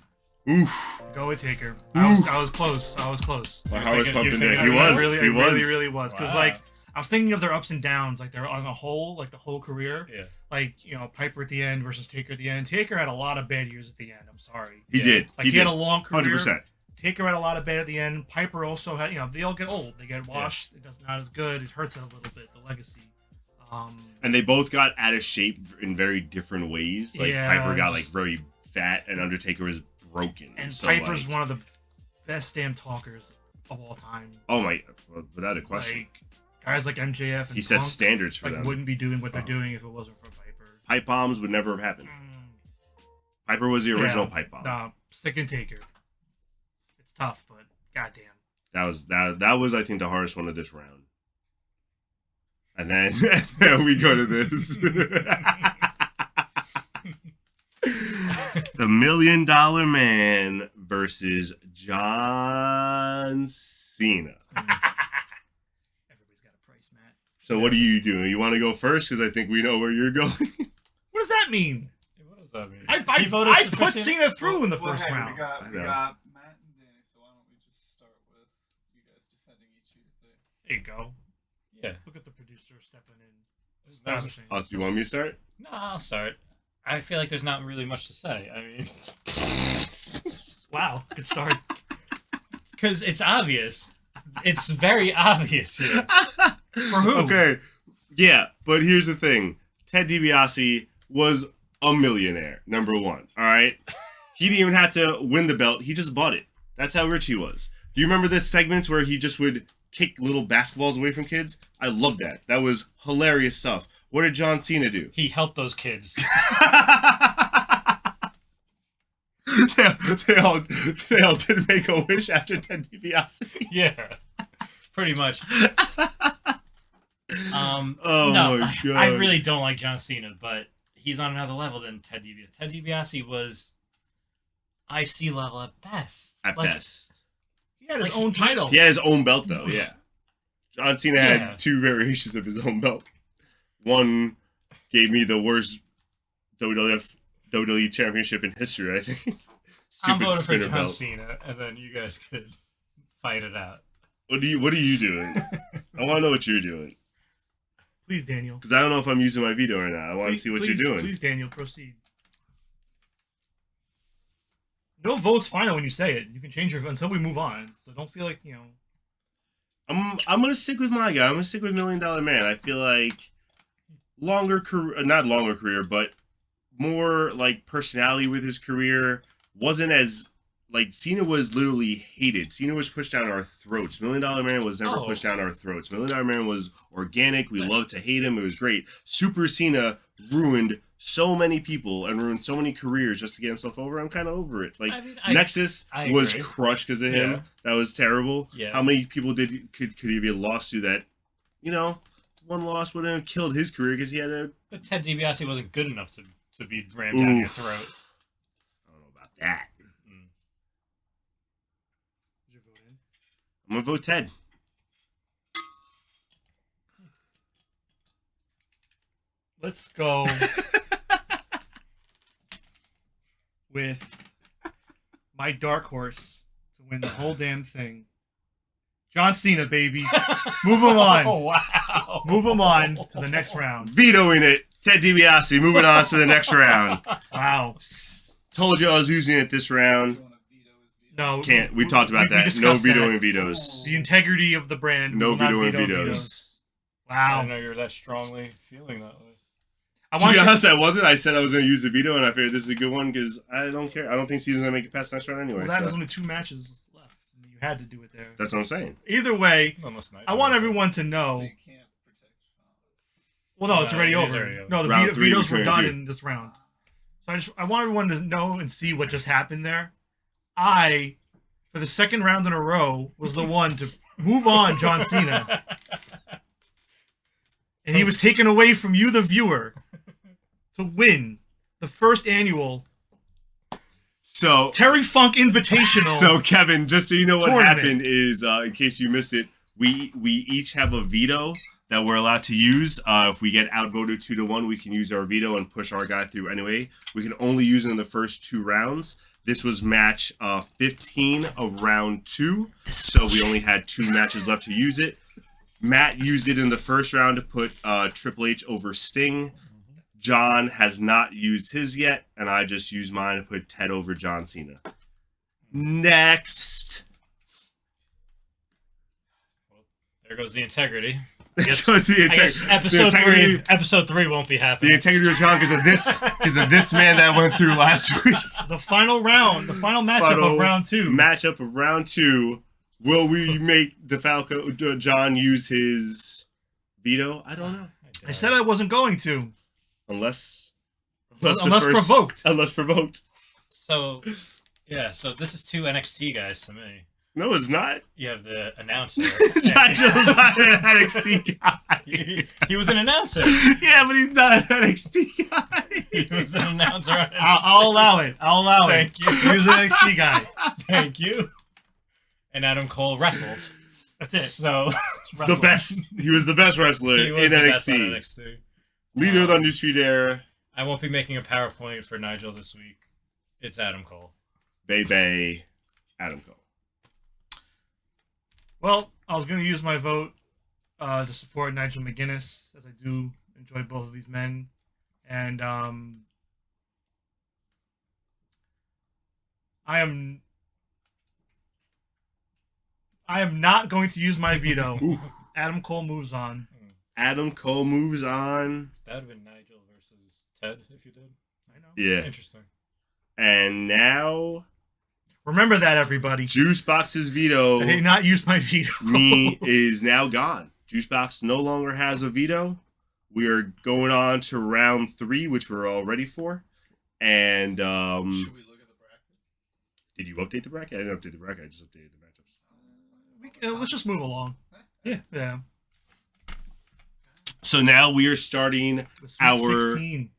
Oof. Go with Taker. Oof. I was close. My heart was thinking- pumping you're there. thinking- He I was. Really, he I was. really was. Because Wow. like I was thinking of their ups and downs, like they're on a whole, like the whole career. Yeah. Like Piper at the end versus Taker at the end. Taker had a lot of bad years at the end. I'm sorry. He Yeah. did. Like he he had did. a long career. 100%. Taker had a lot of bad at the end. Piper also had, they all get old. They get washed. It does not as good. It hurts it a little bit. The legacy. And they both got out of shape in very different ways. Like Yeah, Piper got like just- very fat, and Undertaker was broken. And So, Piper's like, one of the best damn talkers of all time. oh my, without a question. Like guys like MJF and He set Punk, standards for like them. wouldn't be doing what they're Oh. doing if it wasn't for Piper. Pipe bombs would never have happened. Mm, Piper was the original yeah, pipe bomb. Nah, stick and Taker. It's tough, but goddamn. That was I think the hardest one of this round. And then we go to this. The $1 Million Man versus John Cena. Everybody's got a price, Matt. So what are you doing? You want to go first? Because I think we know where you're going. What does that mean? What does that mean? I He voted put sufficient- Cena through in the Well, first hey, round. We got I know. Matt and Danny, so why don't we just start with you guys defending each of your thing? There you go. Yeah. Look at the producer stepping in. That's- Establishing. Oh, so you want me to start? No, I'll start. I feel like there's not really much to say. I mean, Wow, good start. because it's obvious. It's very obvious here. For who? Okay. Yeah, but here's the thing. Ted DiBiase was a millionaire, number one. All right? He didn't even have to win the belt. He just bought it. That's how rich he was. Do you remember this segments where he just would kick little basketballs away from kids? I love that. That was hilarious stuff. What did John Cena do? He helped those kids. they all did make a wish after Ted DiBiase. Yeah, pretty much. Oh No, my god! I really don't like John Cena, but he's on another level than Ted DiBiase. Ted DiBiase was IC level at best. At Like, best. He had his Like, own he- title. He had his own belt though. Yeah. John Cena Yeah. had two variations of his own belt. One gave me the worst WWE championship in history, I think. I'm Stupid voting for spinner John belt. Cena, and then you guys could fight it out. What are you doing? I want to know what you're doing Please, Daniel. because I don't know if I'm using my veto or not. I want to see what Please, you're doing. Please, Daniel, proceed. No vote's final when you say it. You can change your vote until we move on. So don't feel like, I'm gonna stick with my guy. I'm gonna stick with $1 Million Man. I feel like longer career, not longer career, but more like personality with his career. Wasn't as like Cena was literally hated. Cena was pushed down our throats. $1 Million Man was never Oh. pushed down our throats. $1 Million Man was organic. We That's- loved to hate him. It was great. Super Cena ruined so many people and ruined so many careers just to get himself over. I'm kind of over it. Like I mean, Nexus I was agree. crushed because of him. Yeah. That was terrible. Yeah. How many people could he have lost to that? One loss would have killed his career because he had a. But Ted DiBiase wasn't good enough to be rammed down your Oof. throat. I don't know about that. Mm. Put your vote in. I'm gonna vote Ted. Let's go. with my dark horse to win the whole damn thing. John Cena, baby. Move him on. Oh, wow. Move him on to the next round. Vetoing it. Ted DiBiase moving on to the next round. Wow. Told you I was using it this round. No, Can't. We talked about we that. No discussed vetoing that. vetoes. The integrity of the brand. No will not vetoing veto vetoes. I Wow. didn't know you were that strongly feeling that way. I To want be you. honest, I wasn't. I said I was going to use the veto, and I figured this is a good one because I don't care. I don't think Caesar's going to make it past the next round anyway. Well, that so. was only 2 matches left. You had to do it there. That's what I'm saying. Either way, Almost night. I want everyone to know. So you can't protect. Well, no, it's already it is over. already over. No, the Round 3 vetoes we were couldn't done do. in this round. So I want everyone to know and see what just happened there. I, for the second round in a row, was the one to move on John Cena. And he was taken away from you, the viewer, to win the first annual So, Terry Funk Invitational. so Kevin, just so you know what Tournament. happened is, in case you missed it, we each have a veto that we're allowed to use. If we get outvoted 2-1, we can use our veto and push our guy through anyway. We can only use it in the first 2 rounds. This was match 15 of round 2, so we only had 2 matches left to use it. Matt used it in the first round to put Triple H over Sting. John has not used his yet, and I just used mine to put Ted over John Cena. Next. There goes the integrity. I guess- guess I guess integrity- episode 3 won't be happening. The integrity was gone because of this man that went through last week. The final round, the final matchup Final of round 2. Matchup of round 2. Will we make DeFalco John use his veto? I don't know. I said I wasn't going to. Unless provoked. Unless provoked. So, yeah, so this is 2 NXT guys to me. No, it's not. You have the announcer. Nigel's not an NXT guy. he was an announcer. Yeah, but he's not an NXT guy. He was an announcer. On I'll allow it. I'll allow Thank it. you. He was an NXT guy. Thank you. And Adam Cole wrestled. That's it. So, The best. He was the best wrestler he was in the best on NXT. NXT. Leader of the Undisputed Era. I won't be making a PowerPoint for Nigel this week. It's Adam Cole. Bay, Adam Cole. Well, I was going to use my vote to support Nigel McGuinness, as I do enjoy both of these men. And I am not going to use my veto. Ooh. Adam Cole moves on. Adam Cole moves on. That would have been Nigel versus Ted if you did. I know. Yeah. Interesting. And now Remember that, everybody. Juicebox's veto I did not use my veto. me is now gone. Juicebox no longer has a veto. We are going on to round 3, which we're all ready for. And Should we look at the bracket? did you update the bracket? I didn't update the bracket. I just updated the matchups. Let's just move along. Yeah. Yeah. So now we are starting The Sweet Our- 16.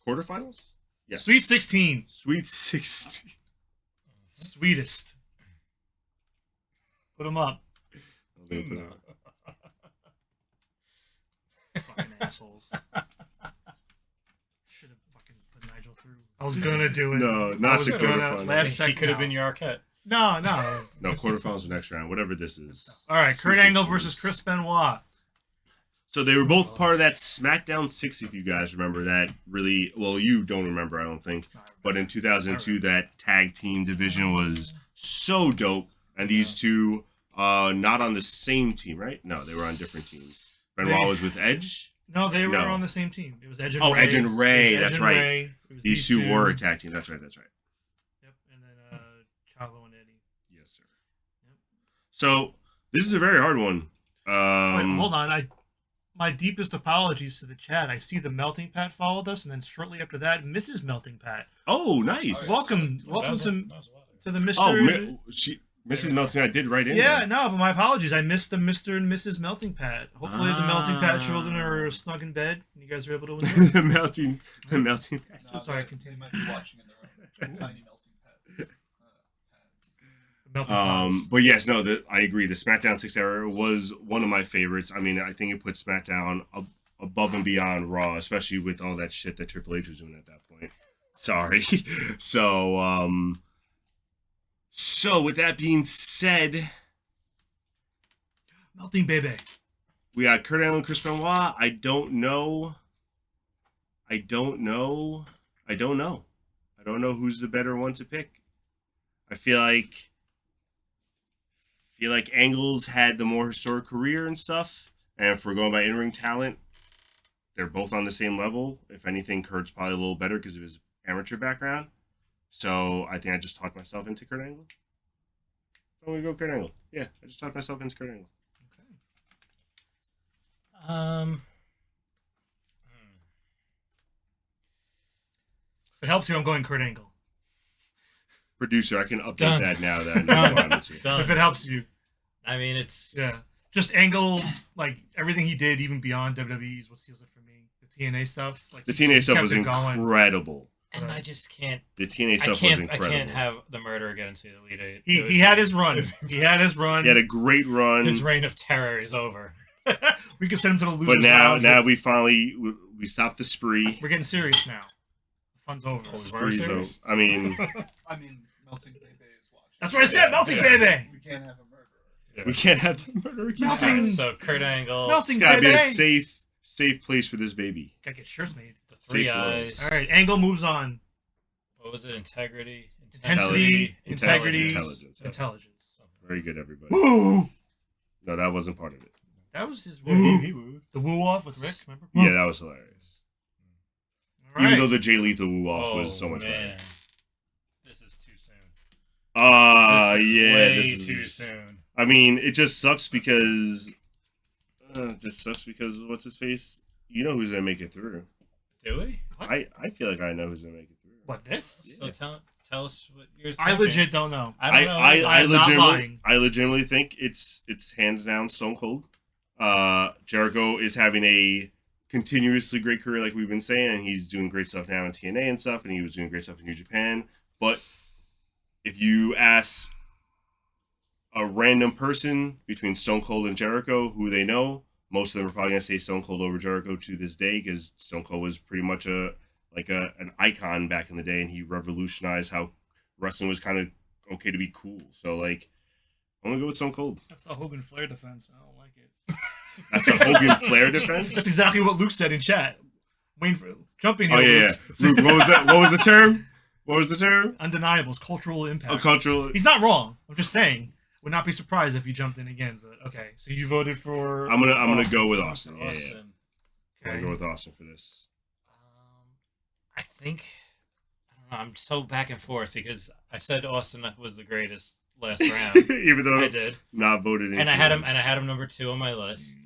quarterfinals. Yes. Sweet 16. Sweet 16. Sweetest. Put them up. I'm gonna put it on. Fucking assholes. Should have fucking put Nigel through. I was gonna do it. No, I not was the gonna- quarterfinals. last He second could have now. been your Arquette. No. No, quarterfinals are next round. Whatever this is. All right, Sweet Kurt Angle 16. versus Chris Benoit. So they were both part of that SmackDown 6, if you guys remember that. Really, well, you don't remember, I don't think. But in 2002, that tag team division was so dope. And these two, not on the same team, right? No, they were on different teams. Benoit was with Edge. No, they were No. on the same team. It was Edge and Oh, Ray. Edge and Ray, It was Edge that's and right. Ray. It was These two were a tag team. That's right. Yep, and then Chavo and Eddie. Yes, sir. Yep. So this is a very hard one. Wait, hold on. My deepest apologies to the chat. I see the Melting Pat followed us, and then shortly after that, Mrs. Melting Pat. Oh, nice. Welcome That was to a lot. the Mr. Oh, Mrs. Melting, I did right in Yeah, there. no, but my apologies. I missed the Mr. and Mrs. Melting Pat. Hopefully, the Melting Pat children Ah. are snug in bed, and you guys are able to enjoy. the melting. No, Sorry, they continue. might be watching in their own tiny melting pad. Pads. The Melting Pots. But yes, no, I agree. The SmackDown 6 era was one of my favorites. I mean, I think it put SmackDown above and beyond Raw, especially with all that shit that Triple H was doing at that point. Sorry. So with that being said, Melting baby. we got Kurt Angle and Chris Benoit. I don't know who's the better one to pick. I feel like Angle's had the more historic career and stuff. And if we're going by in-ring talent, they're both on the same level. If anything, Kurt's probably a little better because of his amateur background. So I think I just talked myself into Kurt Angle. I'm going to go Kurt Angle. Yeah, I just talked myself into Kurt Angle. If it helps you, I'm going Kurt Angle. Producer, I can update Done. that now. That Done. If it helps you. I mean, it's Just Angle, like everything he did, even beyond WWE's, what seals it for me. The TNA stuff, like the he TNA stuff kept was it going. incredible. and I just can't. The TNA I stuff was can't. I incredible. can't have the murderer get into the Elite Eight. He had his run. He had his run. He had a great run. His reign of terror is over. We could send him to the losers. But now lounge. we finally we stopped the spree. We're getting serious now. The fun's over. Spree's over. serious? I mean, I mean, Melting Baby is watching. That's what I said. Melting baby. We can't have a murderer. we can't have the murderer. Melting- So Kurt Angle, Melting It's gotta be baby. a safe place for this baby. Gotta get shirts made. the Three Safe Eyes. All right, Angle moves on. What was it? Integrity, Intensity, integrity, Intelligence. intelligence. Very good, everybody. Woo! No, that wasn't part of it. That was his woo. The woo off with Rick. Remember? Yeah, that was hilarious. All right. Even though the Jay Lethal woo off was so much better. man. This is too soon. Ah, This is yeah, way this is too soon. I mean, it just sucks because what's his face? You know who's gonna make it through. Do we? What? I feel like I know who's gonna make it through. What, this? So tell us what you're I thinking. legit don't know. I don't know. I'm not lying. I legitimately think it's hands down Stone Cold. Jericho is having a continuously great career, like we've been saying, and he's doing great stuff now in TNA and stuff, and he was doing great stuff in New Japan. But if you ask a random person between Stone Cold and Jericho who they know, most of them are probably gonna say Stone Cold over Jericho to this day, because Stone Cold was pretty much an icon back in the day, and he revolutionized how wrestling was kind of okay to be cool. So like, I'm gonna go with Stone Cold. That's the Hogan Flair defense. I don't like it. That's a Hogan Flair defense. That's exactly what Luke said in chat. Wayne, jumping Oh here. yeah, Luke. Luke, what was that? What was the term? What was the term? Undeniables, cultural impact. A cultural. He's not wrong. I'm just saying. Would not be surprised if you jumped in again. But okay, so you voted for. I'm gonna Austin. go with Austin. Yeah, yeah. Austin. I'm gonna go with Austin for this. I think I don't know. I'm so back and forth because I said Austin was the greatest last round. Even though I did, not voted in. and I had him number 2 on my list,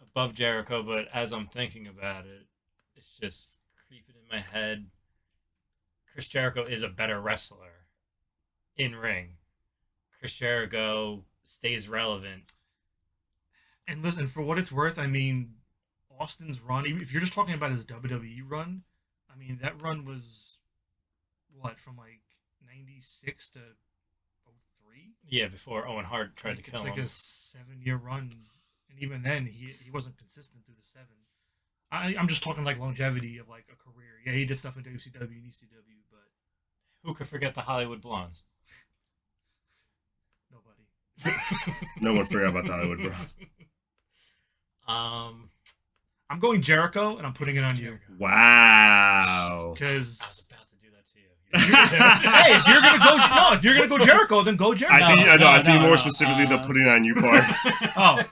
above Jericho. But as I'm thinking about it, it's just creeping in my head. Chris Jericho is a better wrestler in ring. Chris Jericho stays relevant. And listen, for what it's worth, I mean, Austin's run, even if you're just talking about his WWE run, I mean, that run was, what, from like 96 to 03? Yeah, before Owen Hart tried to kill It's like him. a 7-year run. And even then, he wasn't consistent through the 7. I'm just talking like longevity of like a career. Yeah, he did stuff in WCW and ECW, but Who could forget the Hollywood Blondes? nobody. No one forgot about the Hollywood Bro. I'm going Jericho, and I'm putting it on you. Jericho. Wow. Because I was about to do that to you. hey, if you're gonna go Jericho, then go Jericho. I think No, more no, specifically the putting on you part. Oh.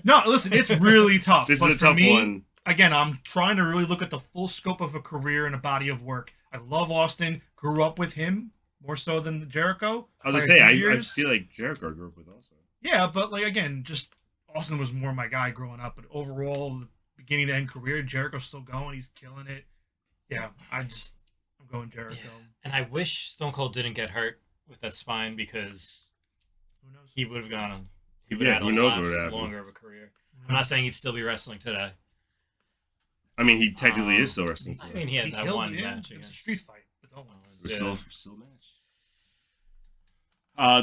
No, listen, it's really tough. This but is a for tough me, one. Again, I'm trying to really look at the full scope of a career and a body of work. I love Austin. Grew up with him more so than Jericho. I was by gonna a say few I years. feel like Jericho I grew up with also. Yeah, but like again, just Austin was more my guy growing up. But overall, the beginning to end career, Jericho's still going. He's killing it. Yeah, I'm going Jericho. Yeah. And I wish Stone Cold didn't get hurt with that spine because Who knows? he would have gone on. He would Yeah, have who had a knows lot what would happen. longer of a career. I'm not saying he'd still be wrestling today. I mean, he technically is still wrestling. I today. mean, he had that killed one it, yeah. match It was a against street fight with Owens. We're Yeah. still matched.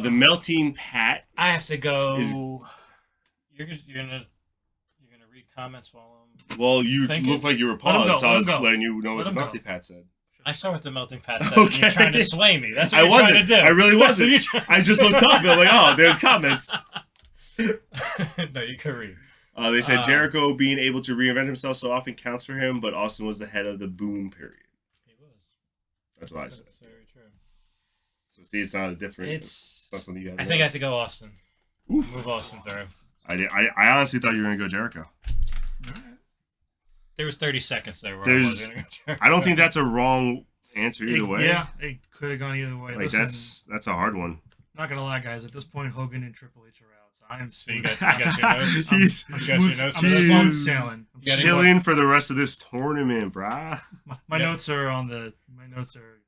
The melting pat. I have to go. Is- You're gonna read comments while I'm. Well, you Thinking. look like you were Let him go, paused, so I let him was go. letting you know Let what the him go. melting pat said. I saw with the melting pot stuff. Okay. You're trying to sway me. That's what I you're trying wasn't. to do. I really That's what wasn't. you're trying- I just looked up and I'm like, oh, there's comments. No, you can read. They said Jericho being able to reinvent himself so often counts for him, but Austin was the head of the boom period. He was. That's what I said. That's very true. So see, it's not a different. It's. not something you have I to think know. I have to go Austin. Oof. Move Austin through. I honestly thought you were gonna go Jericho. There was 30 seconds there where I There's- was going to go Jericho. I don't think that's a wrong answer either way. Yeah, it could have gone either way. Like Listen, that's a hard one. not gonna lie, guys. At this point, Hogan and Triple H are out, so I'm So you smooth. got your notes? He's You got your notes I'm for this smooth one? sailing. You got any chilling for the rest of this tournament, brah. My Yeah. notes are on the. My notes are.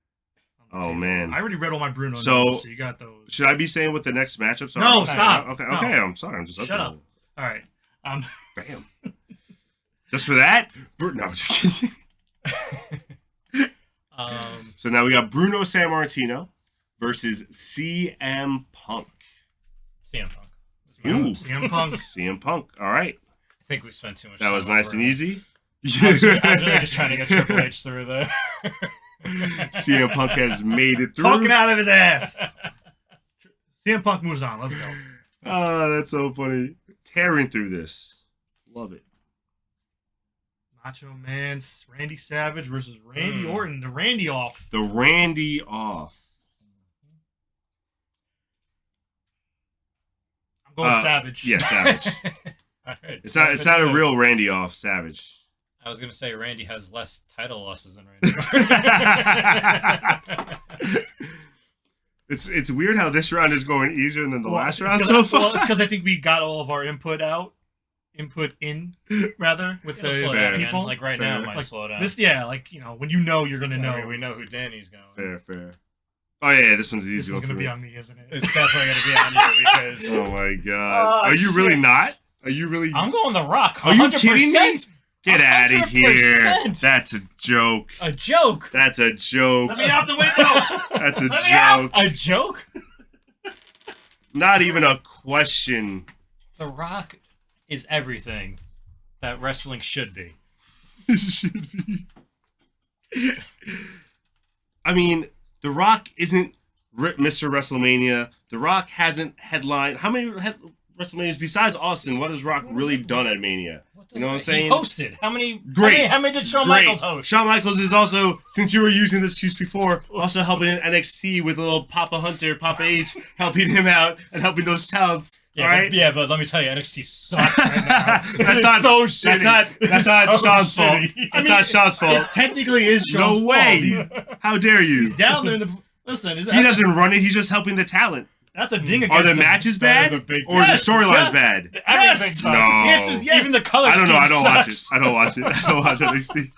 On the Oh, table. man. I already read all my Bruno So- notes, so you got those. Should I be saying what the next matchups are? No, stop. Okay, No. okay. I'm sorry. I'm just Shut looking up. All right. at it. Bam. Just for that? No, I'm just kidding. So now we got Bruno Sammartino versus CM Punk. CM Punk. Ooh. CM Punk. CM Punk. All right. I think we spent too much That time was on nice and Bruno. easy. I was really just trying to get Triple H through there. CM Punk has made it through. Talking out of his ass. CM Punk moves on. Let's go. Oh, that's so funny. Tearing through this. Love it. Macho Man, Randy Savage versus Randy Orton. The Randy off. The Randy off. I'm going Savage. Yeah, Savage. All right, It's not a real Randy off, Savage. I was gonna say Randy has less title losses than Randy. It's weird how this round is going easier than the last round it's so 'cause- far. Well, it's because I think we got all of our input in, rather, with It'll the slow Fair. down again. people. Like right Fair. now, it might Like, slow down. This, yeah, like, you know, when you know, you're gonna know. I mean, we know who Danny's going. Fair. Oh yeah, this one's the This easy is one for gonna be me. on me, isn't it? It's definitely gonna be on you because Oh my god. Oh, Are you really shit. not? Are you really? I'm going The Rock. Are you 100%. kidding me? Get out of here. 100%. That's a joke. A joke. That's a joke. Let me out the window. That's a Let me out. joke. A joke. Not even a question. The Rock is everything that wrestling should be. Should be. I mean, The Rock isn't Mr. WrestleMania. The Rock hasn't headlined. How many WrestleManias besides Austin? What has Rock really done at Mania? You know what I'm saying? He hosted. How many? Great. How many did Shawn Great. Michaels host? Shawn Michaels is also, since you were using this excuse before, also helping in NXT with a little Papa Hunter, Papa H, helping him out and helping those talents. Yeah, right? but let me tell you, NXT sucks right now. That's It's not- so shitty. That's not It's so Sean's fault. shitty. That's not Sean's fault. It technically is Sean's No way. fault. How dare you? He's down there in the. Listen, He doesn't run it. He's just helping the talent. that's a ding Are against the him. matches That is bad, a big or is yes, the storylines yes. bad? Everything Yes. sucks. No. The answer is yes. Even the color I don't know. I scheme don't watch it. sucks. I don't watch it. I don't watch NXT.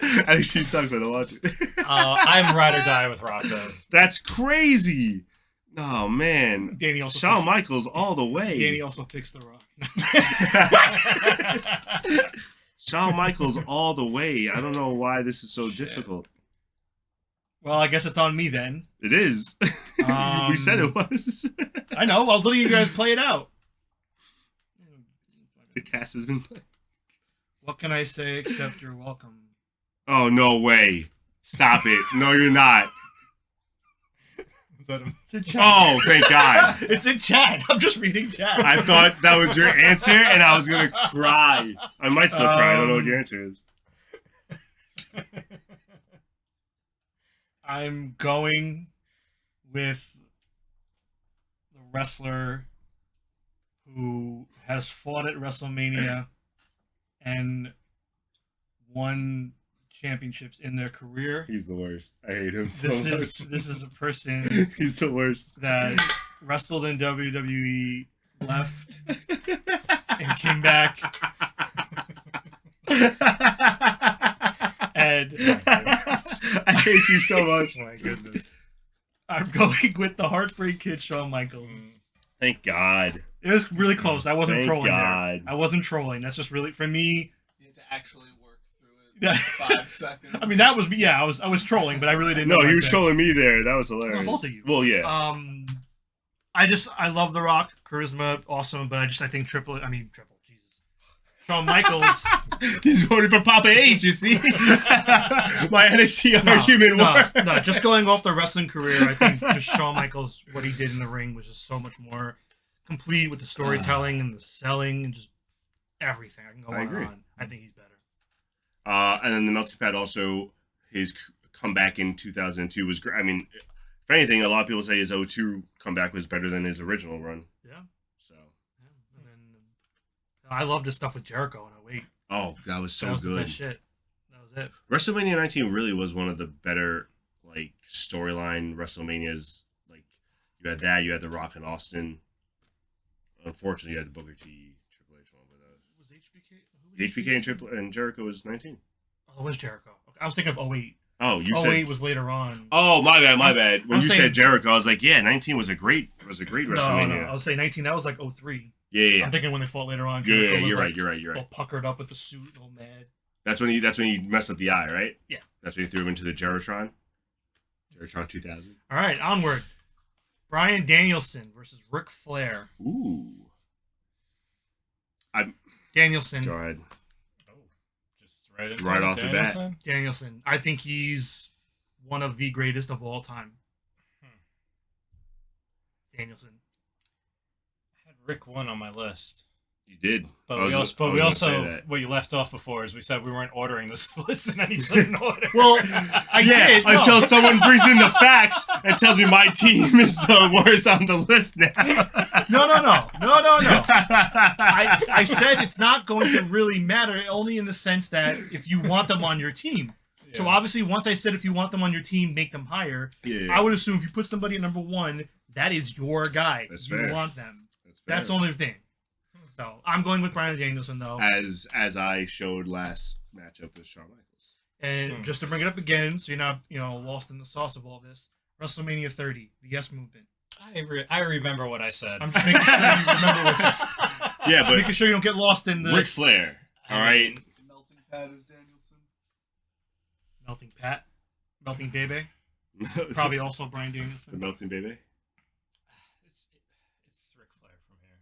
NXT sucks. I don't watch it. I'm ride or die with Rock though. That's crazy. Oh man, Danny also. Shawn picks, Michaels all the way. Danny also picks the Rock. Shawn Michaels all the way. I don't know why this is so difficult. Well, I guess it's on me then. It is. We said it was. I know. I was letting you guys play it out. The cast has been played. What can I say except you're welcome? Oh no way! Stop it! No, you're not. It's in chat. Oh, thank God! It's in chat. I'm just reading chat. I thought that was your answer, and I was gonna cry. I might still cry. I don't know what your answer is. I'm going with the wrestler who has fought at WrestleMania and won championships in their career. He's the worst. I hate him so This much. this is a person He's the worst. that wrestled in WWE, left, and came back. And I hate you so much. Oh my goodness. I'm going with the Heartbreak Kid, Shawn Michaels. Thank God. It was really close. I wasn't Thank trolling God. there. I wasn't trolling. That's just really, for me. You had to actually work through it. Yeah. 5 seconds. I mean, that was me. Yeah, I was trolling, but I really didn't. No, know he my was pick. trolling me there. That was hilarious. No, both of you. Well, yeah. I love The Rock, charisma, awesome, but I think Triple. Jesus, Shawn Michaels. He's voting for Papa H, you see? My NXT argument war. No, just going off the wrestling career, I think just Shawn Michaels, what he did in the ring was just so much more complete with the storytelling and the selling and just everything. I can go I on agree. and on. I think he's better. And then the Melting Pat also, his comeback in 2002 was great. I mean, if anything, a lot of people say his 02 comeback was better than his original run. Yeah. So. Yeah. And then I love this stuff with Jericho in 08. Oh, that was so that was good. The best shit. That was it. WrestleMania 19 really was one of the better like storyline WrestleManias. Like you had that, you had The Rock and Austin. Unfortunately, you had the Booker T Triple H one, but Was HBK? HBK and Jericho was 19. Oh, it was Jericho. Okay. I was thinking of 08. Oh, you 08 said was later on. Oh, my bad. When I'm you saying- said Jericho, I was like, yeah, 19 was a great WrestleMania. No, I was saying 19. That was like 03. Yeah. I'm thinking when they fought later on. Yeah, Jericho was you're like, right. all puckered up with the suit, all mad. That's when he messed up the eye, right? Yeah. That's when he threw him into the Jeritron 2000. All right, onward. Bryan Danielson versus Ric Flair. Ooh. Danielson. Go ahead. Just Right off the bat. Danielson. I think he's one of the greatest of all time. Danielson. I had Rick 1 on my list. You did. But I was we also, gonna say that. what you left off before is we said we weren't ordering this list in any certain order. Well, I did. No. Until someone brings in the facts and tells me my team is the worst on the list now. No. I said it's not going to really matter, only in the sense that if you want them on your team. Yeah. So obviously, once I said if you want them on your team, make them higher. Yeah. I would assume if you put somebody at number 1, that is your guy. That's you fair. want them. That's fair. That's the only thing. So I'm going with Bryan Danielson though. As I showed last matchup with Shawn Michaels. And just to bring it up again, so you're not lost in the sauce of all this. WrestleMania 30, the Yes Movement. I remember what I said. I'm just making sure you remember what you Yeah, but making sure you don't get lost in the Ric Flair. All right. The melting pad is Danielson. Melting Pat, Melting Baby. Probably also Bryan the Danielson. melting baby. It's Ric Flair from here.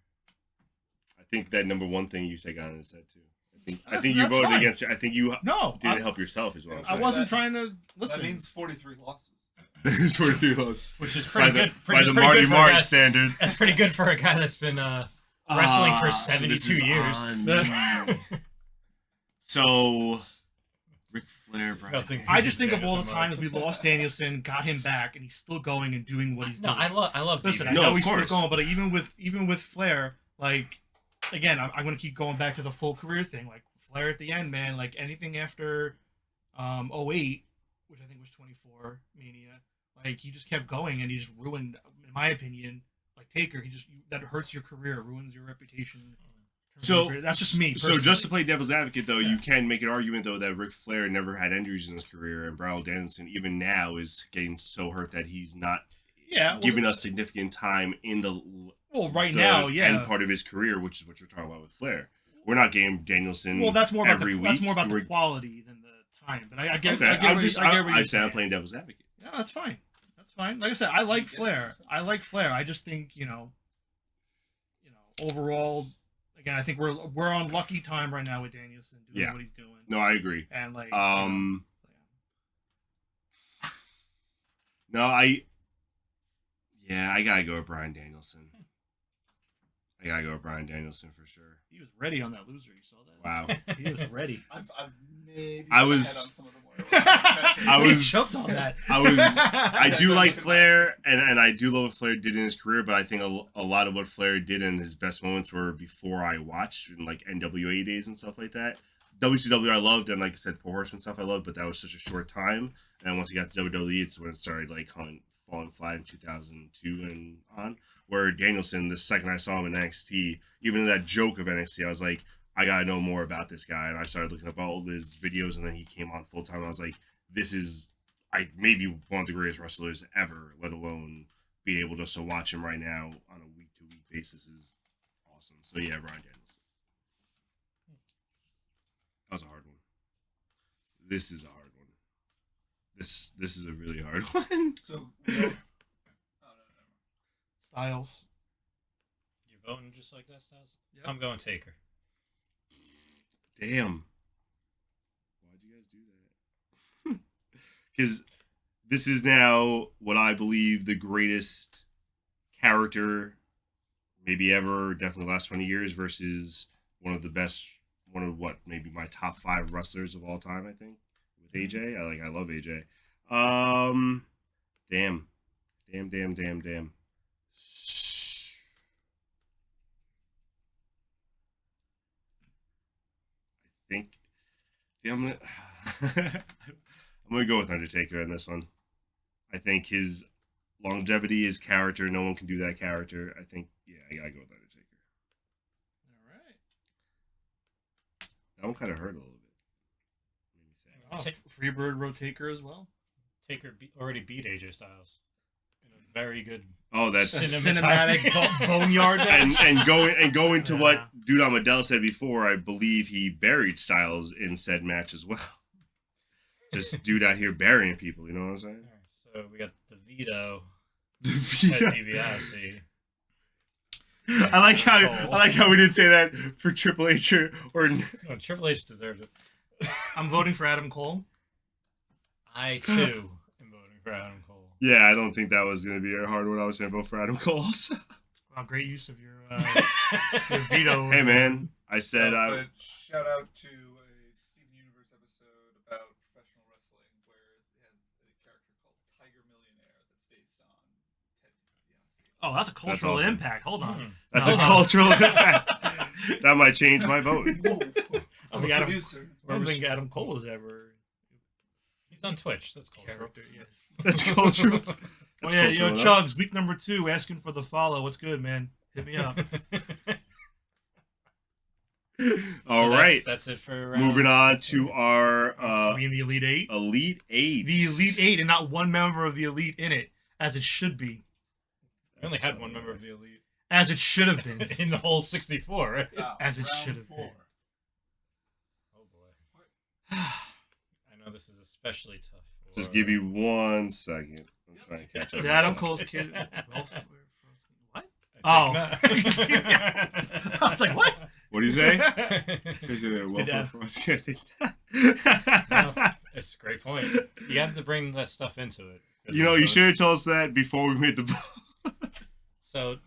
I think that number one thing you said got on his head too. I That's- think you that's voted fine. against. I think you No, didn't help yourself as well. I wasn't trying to listen. That means 43 losses. It's 43 lows. Which is By pretty the, good. by which the is pretty Marty good for a Martin guy- standard. That's pretty good for a guy that's been wrestling for So 72 this is years. on me. So, Ric Flair, Brian. Melting- I just think of all the Danielson, times we lost Danielson, got him back, and he's still going and doing what he's No, doing. I love. Listen, TV. I No, know of he's still course. going, but even with Flair, like, again, I'm going to keep going back to the full career thing. Like, Flair at the end, man, like, anything after 08, which I think was 24 Mania, like, he just kept going, and he just ruined, in my opinion, like Taker, that hurts your career, ruins your reputation. So That's just me, So personally. just to play devil's advocate, though, Yeah. you can make an argument though that Ric Flair never had injuries in his career, and Bryan Danielson even now is getting so hurt that he's not yeah, well, giving us significant time in the right the now, yeah. end part of his career, which is what you're talking about with Flair. We're not getting Danielson. Well, that's more about every the week. that's more about the We're- quality than the time. But I get, Okay, I get I'm what just you- I get what I you're said I'm saying. playing devil's advocate. Yeah, that's fine. That's fine. Like I said, I like Flair. I like Flair. I just think overall, again, I think we're on lucky time right now with Danielson doing Yeah. what he's doing. No, I agree. And like, No, I gotta go with Bryan Danielson. I gotta go with Bryan Danielson for sure. he was ready on that loser. You saw that? Wow. He was ready. I've maybe I gone was- ahead on some of the more. I He was- choked on that. I Yeah, do so like look at Flair, and I do love what Flair did in his career, but I think a lot of what Flair did in his best moments were before I watched, in like NWA days and stuff like that. WCW I loved, and like I said, Four Horsemen stuff I loved, but that was such a short time. And once he got to WWE, it's when it started like falling flat in 2002 and on. Where Danielson, the second I saw him in NXT, even in that joke of NXT, I was like, I gotta know more about this guy. And I started looking up all of his videos, and then he came on full time. I was like, this is maybe one of the greatest wrestlers ever, let alone being able just to watch him right now on a week-to-week basis is awesome. So yeah, Bryan Danielson. That was a hard one. This is a hard one. This is a really hard one. So, no. Styles. You voting just like that, Styles? Yep. I'm going Taker. Damn. Why'd you guys do that? Because this is now what I believe the greatest character maybe ever, definitely the last 20 years, versus one of the best, one of what, maybe my top 5 wrestlers of all time, I think, with AJ. I love AJ. Damn. I think, yeah, I'm gonna go with Undertaker in this one. I think his longevity, his character, no one can do that character. I think, yeah, I gotta go with Undertaker. All right. That one kind of hurt a little bit. Made me sad. Oh, Freebird wrote Taker as well. Taker already beat AJ Styles in a very good. Oh, that's Cinematic boneyard match. and going to Yeah. what Dude Amadell said before. I believe he buried Styles in said match as well. Just dude out here burying people. You know what I'm saying? So we got the veto The at veto. DiBiase. I like how we didn't say that for Triple H or No, Triple H deserved it. I'm voting for Adam Cole. I too am voting for Adam Cole. Yeah, I don't think that was going to be a hard one. I was going to vote for Adam Cole. Wow, great use of your veto. Hey, man. I said But shout out to a Steven Universe episode about professional wrestling where they had a character called Tiger Millionaire that's based on Ted DiBiase. Oh, that's a cultural awesome. impact. Hold on. That's Hold a on. cultural impact. That might change my vote. Whoa. I I'm think a Adam, producer. I don't think Adam Cole has ever He's on Twitch. That's cultural. character. Yeah. That's cultural. Oh That's yeah, cultural yo, enough. Chugs, week number 2, asking for the follow. What's good, man? Hit me up. All right. That's it for Moving on to our Are we in the Elite Eight? Elite Eight. The Elite Eight, and not one member of the Elite in it, as it should be, We only had one member of the elite as it should have been. in the whole 64, right? As it Round should have 4. been. Oh boy. I know this is especially tough. For... Just give me 1 second. I'm trying to catch up. Did Adam Cole's kid? What? I Oh. think not. I was like, what? What do you say? Did Adam- It's a great point. You have to bring that stuff into it. You know, you should have told us that before we made the vote. So,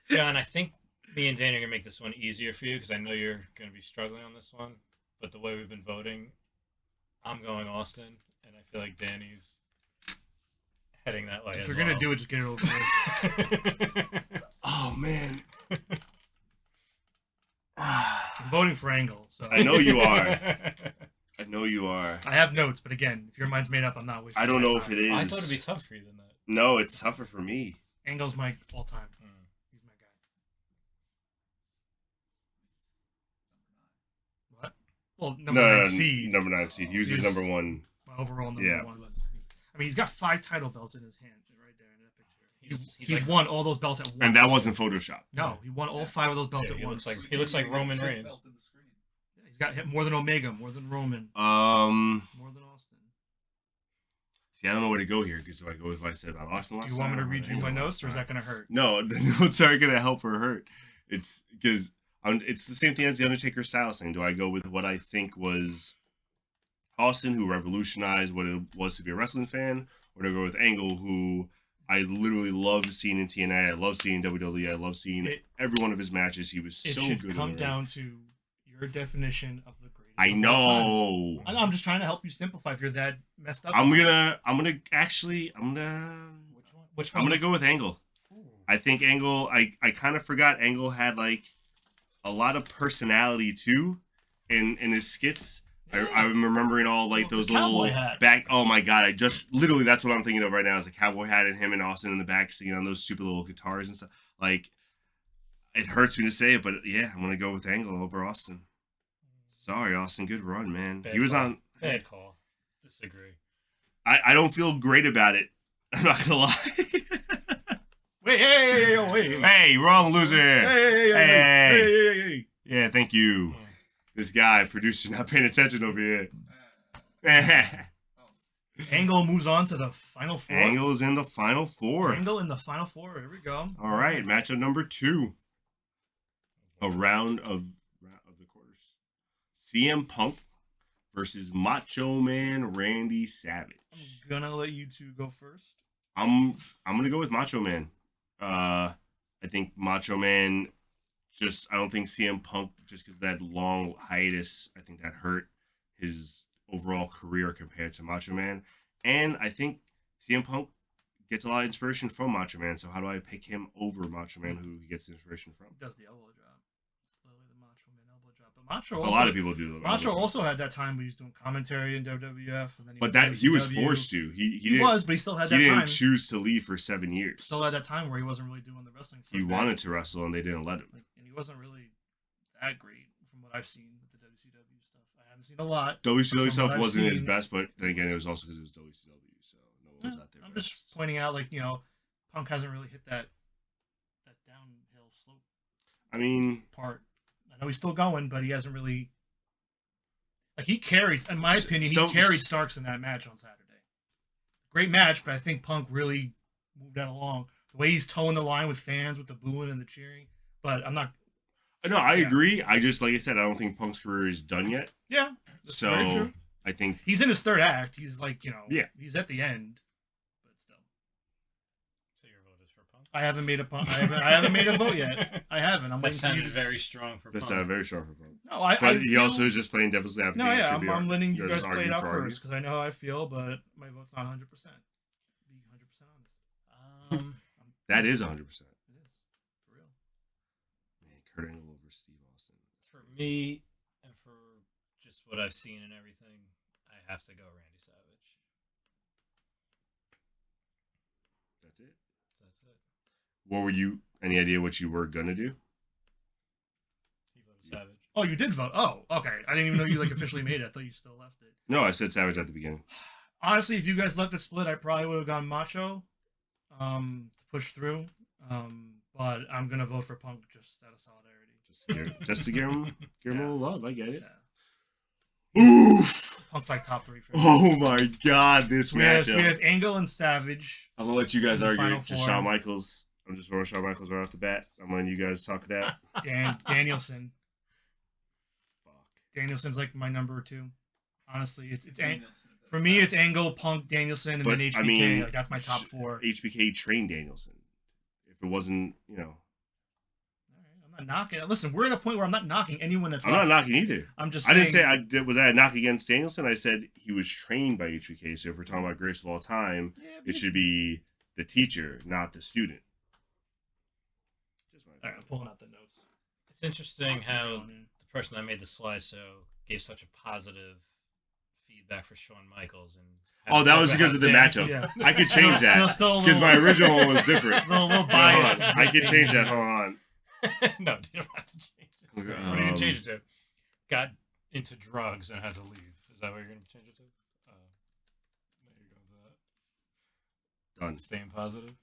John, I think me and Danny are gonna make this one easier for you because I know you're gonna be struggling on this one. But the way we've been voting, I'm going Austin, and I feel like Danny's heading that way. If as you're gonna well. do it, just get it over with. Oh, man. I'm voting for Angle, so I know you are. I know you are. I have notes, but again, if your mind's made up, I'm not wasting. I don't my know if time. it is. I thought it'd be tough for you than that. No, it's tougher for me. Angle's my all-time. He's my guy. What? Well, number No, 9 seed. number 9 seed. He was his He's- number 1. My overall number Yeah. 1 was. I mean, he's got 5 title belts in his hand, right there in that picture. He's He like- won all those belts at once. And that wasn't Photoshop. No, he won all 5 of those belts Yeah, at he once. looks like- He looks like Roman Fifth Reigns. belt in the screen. Yeah, he's got hit more than Omega, more than Roman, more than Austin. See, I don't know where to go here because do I go with what I said about Austin last Do you want me to time read you Angle my last notes, or is time? that going to hurt? No, the notes aren't going to help or hurt. It's because it's the same thing as the Undertaker Styles thing. Do I go with what I think was Austin, who revolutionized what it was to be a wrestling fan, or do I go with Angle, who I literally loved seeing in TNA, I love seeing in WWE, I love seeing every one of his matches. He was It so should good. come in the ring. down to your definition of the greatest. I of all know. time. I'm just trying to help you simplify if you're that messed up. I'm Which one? gonna go with Angle. Ooh. I think Angle. I kind of forgot Angle had like a lot of personality too, in his skits. Yeah. I'm remembering all like Well, those the cowboy little hat. back. Oh my god! I just literally that's what I'm thinking of right now is the cowboy hat and him and Austin in the back singing on those stupid little guitars and stuff. Like it hurts me to say it, but yeah, I'm gonna go with Angle over Austin. Sorry, Austin. Good run, man. Bad He was call. on. Bad call. Disagree. I don't feel great about it. I'm not gonna lie. Wait, hey. Hey, wrong loser. Hey. Hey. Yeah, thank you. Yeah. This guy, producer, not paying attention over here. Angle moves on to the final 4. Angle's in the final 4. Angle in the final 4. Here we go. All right, matchup number 2. A round of the quarters. CM Punk versus Macho Man Randy Savage. I'm gonna let you two go first. I'm gonna go with Macho Man. I think Macho Man I don't think CM Punk, just because that long hiatus, I think that hurt his overall career compared to Macho Man. And I think CM Punk gets a lot of inspiration from Macho Man. So how do I pick him over Macho Man, who he gets inspiration from? He does the elbow drop. It's literally the Macho Man elbow drop. But Macho A also, lot of people do. Macho also had that time where he was doing commentary in WWF, and then he was forced to. He was, but he still had that he time. didn't choose to leave for 7 years. Still had that time where he wasn't really doing the wrestling. He wanted to wrestle, and they didn't let him. And he wasn't really that great from what I've seen with the WCW stuff. I haven't seen a lot. WCW stuff wasn't his seen, best, but then again, it was also because it was WCW, so no one was out there. I'm just pointing out, like, Punk hasn't really hit that downhill slope. I mean, part. I know he's still going, but he hasn't really. Like, he carried, in my opinion, he carried Starks in that match on Saturday. Great match, but I think Punk really moved that along. The way he's towing the line with fans, with the booing and the cheering. But I'm not. No, I agree. I just, like I said, I don't think Punk's career is done yet. Yeah. So I think he's in his third act. He's like, yeah, he's at the end. But still. So your vote is for Punk? I haven't made I haven't made a vote yet. I haven't. I'm that waiting sounded for you. very strong for Punk. That sounded very strong for Punk. No, but he also is just playing devil's advocate. No, yeah, I'm letting you guys play it out first because I know how I feel, but my vote's not 100%. Be 100% honest. That is 100%. It is for real. Man, Kurt Angle over Steve Austin. For me, and for just what I've seen and everything, I have to go Randy Savage. That's it. That's it. What were you? Any idea what you were gonna do? He voted Savage. Oh, you did vote. Oh, okay. I didn't even know you officially made it. I thought you still left it. No, I said Savage at the beginning. Honestly, if you guys left it split, I probably would have gone Macho, to push through. But I'm gonna vote for Punk just out of solidarity. Just to give him a little love. I get it. Yeah. Oof. Punk's like top 3 for me. Oh my God, this we have matchup. Angle and Savage. I'm gonna let you guys argue. Final Just four. Shawn Michaels. I'm just throwing Shawn Michaels right off the bat. I'm letting you guys talk it out. Danielson. Fuck. Danielson's like my number 2. Honestly, it's for me. It's Angle, Punk, Danielson, and then HBK. I mean, like, that's my top 4. HBK trained Danielson. If it wasn't, I'm not knocking. Listen, we're at a point where I'm not knocking anyone that's. I'm not knocking either. I'm just. I didn't say was that a knock against Danielson. I said he was trained by HBK. So if we're talking about greatest of all time, it should be the teacher, not the student. All right, I'm pulling out the notes. It's interesting how the person that made the slideshow gave such a positive feedback for Shawn Michaels and. Oh, that was because of the matchup. Yeah. I could change that because my original one was different. A little biased. I could change that. Hold on. No, you don't have to change it. What are you gonna change it to? Got into drugs and had to leave. Is that what you're gonna change it to? There you go with that. Done. Staying positive.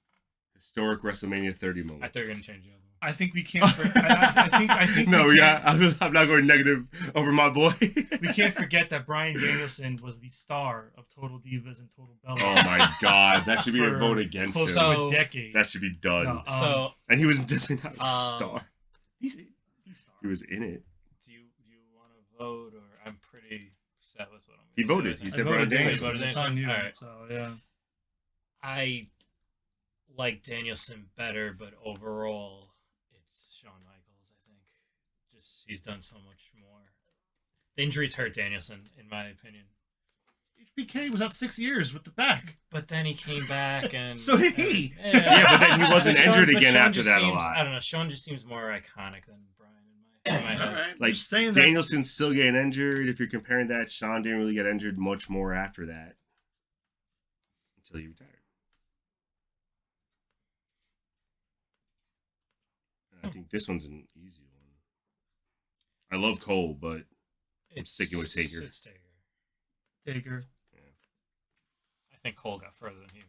Historic WrestleMania 30 moment. I thought you were gonna change the other one. I think we can't. I think. No, I'm not going negative over my boy. We can't forget that Bryan Danielson was the star of Total Divas and Total Bellas. Oh my God, that should be a vote against him. Close to a decade. That should be done. No, and he was definitely not a star. He's star. He was in it. Do you want to vote, or I'm pretty set with what I'm. He voted. He said Bryan Danielson. It's on you. All right. So yeah. I like Danielson better, but overall, it's Shawn Michaels. I think just he's done so much more. The injuries hurt Danielson, in my opinion. HBK was out 6 years with the back, but then he came back, and so did he. Yeah, but then he wasn't injured again after that a lot. I don't know. Shawn just seems more iconic than Bryan in my head. All right, like saying Danielson's still getting injured. If you're comparing that, Shawn didn't really get injured much more after that until he retired. I think this one's an easy one. I love Cole, but I'm sticking with Taker. It's Taker. Taker. Yeah. I think Cole got further than he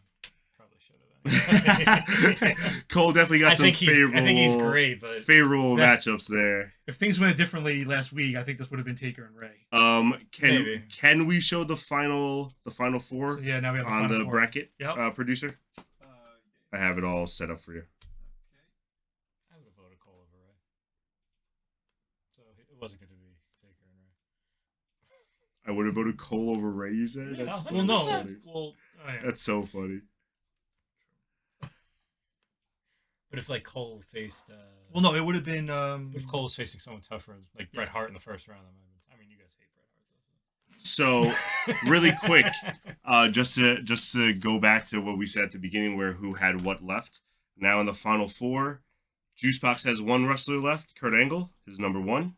probably should have. Cole definitely got some favorable. I think he's great, but favorable matchups there. If things went differently last week, I think this would have been Taker and Ray. Can we show the final four? So, yeah, now we have on the bracket. Yep. Producer. I have it all set up for you. I would have voted Cole over Ray. So it wasn't going to be Taker and Ray. I would have voted Cole over Ray. You said Yeah, that's Well, no. funny. Well, oh, yeah. That's so funny. But if like Cole faced, Well, no, it would have been. if Cole was facing someone tougher, like Bret Hart in the first round, I mean, you guys hate Bret Hart, So really quick, just to go back to what we said at the beginning, where who had what left. Now in the final four, Juicebox has one wrestler left. Kurt Angle is number one.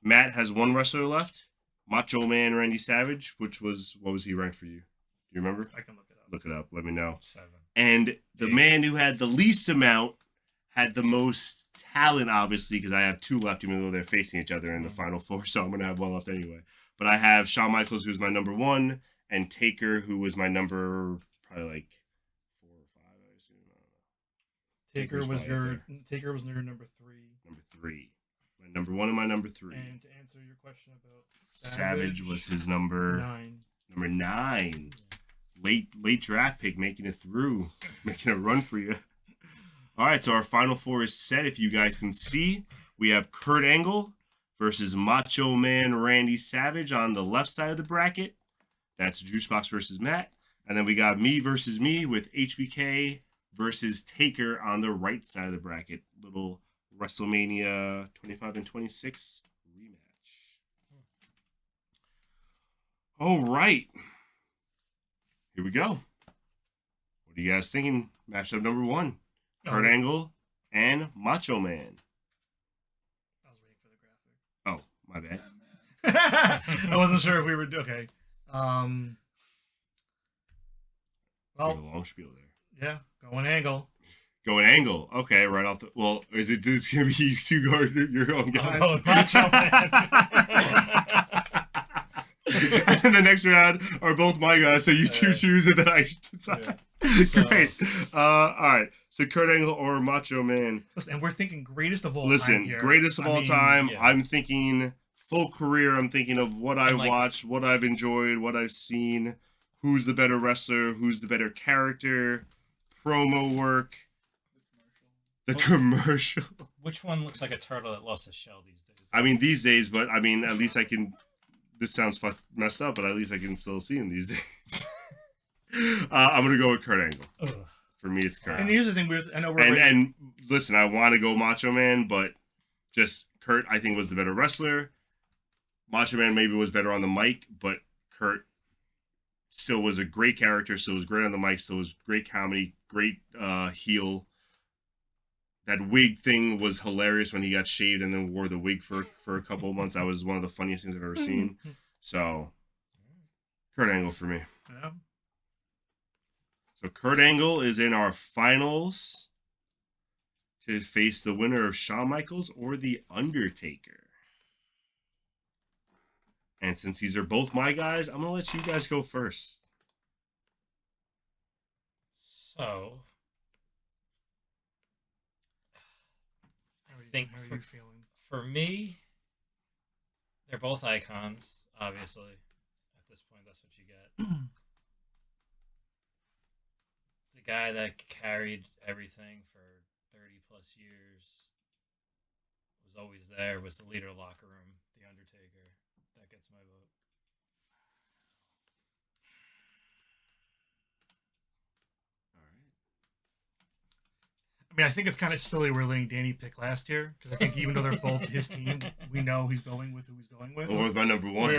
Matt has one wrestler left. Macho Man Randy Savage, what was he ranked for you? Do you remember? I can look it up. Look it up. Let me know. 7. And the man who had the least amount had the most talent, obviously, because I have two left, even though they're facing each other in the final four, so I'm going to have one left anyway. But I have Shawn Michaels, who's my number one, and Taker, who was my number, probably like 4 or 5, I assume. I don't know. Taker was your number 3. Number 3. My number 1 and my number 3. And to answer your question about Savage was his number 9. Number 9. Late draft pick, making it through, making a run for you. All right, so our final four is set. If you guys can see, we have Kurt Angle versus Macho Man Randy Savage on the left side of the bracket. That's Juicebox versus Matt. And then we got me versus me with HBK versus Taker on the right side of the bracket. Little WrestleMania 25 and 26 rematch. All right. Here we go. What are you guys thinking? Matchup number 1. Kurt Angle and Macho Man. I was waiting for the graphic. Oh, my bad. I wasn't sure if we were okay. Well, Well, a long spiel there. yeah, going Angle. Going Angle. Okay, right off the. Well, is it just gonna be you two guard your own guys? Oh, Macho Man. And then the next round are both my guys, so you two choose, and then I decide. Yeah. Great. All right. So Kurt Angle or Macho Man. Listen, and we're thinking greatest of all time Listen, here. greatest of I all mean, time. yeah. I'm thinking full career. I'm thinking of what I And, like- watched, what I've enjoyed, what I've seen. Who's the better wrestler? Who's the better character? Promo work. The commercial. Which one looks like a turtle that lost his shell these days? I mean, these days, but I mean, at least I can. This sounds messed up, but at least I can still see him these days. I'm gonna go with Kurt Angle. Ugh. For me, it's Kurt. And here's the thing: I know we're And listen, I want to go Macho Man, but just Kurt, I think, was the better wrestler. Macho Man maybe was better on the mic, but Kurt still was a great character. Still was great on the mic. Still was great comedy, great heel. That wig thing was hilarious when he got shaved and then wore the wig for a couple of months. That was one of the funniest things I've ever seen. So, Kurt Angle for me. Yeah. So Kurt Angle is in our finals to face the winner of Shawn Michaels or The Undertaker. And since these are both my guys, I'm going to let you guys go first. So, How are for- you feeling? for me, they're both icons, obviously. At this point, that's what you get. The guy that carried everything for 30 plus years was always there, was the leader of the locker room, The Undertaker. That gets my vote. All right. I mean, I think it's kind of silly we're letting Danny pick last year because I think even though they're both his team, we know he's going with who he's going with. Or with my number one.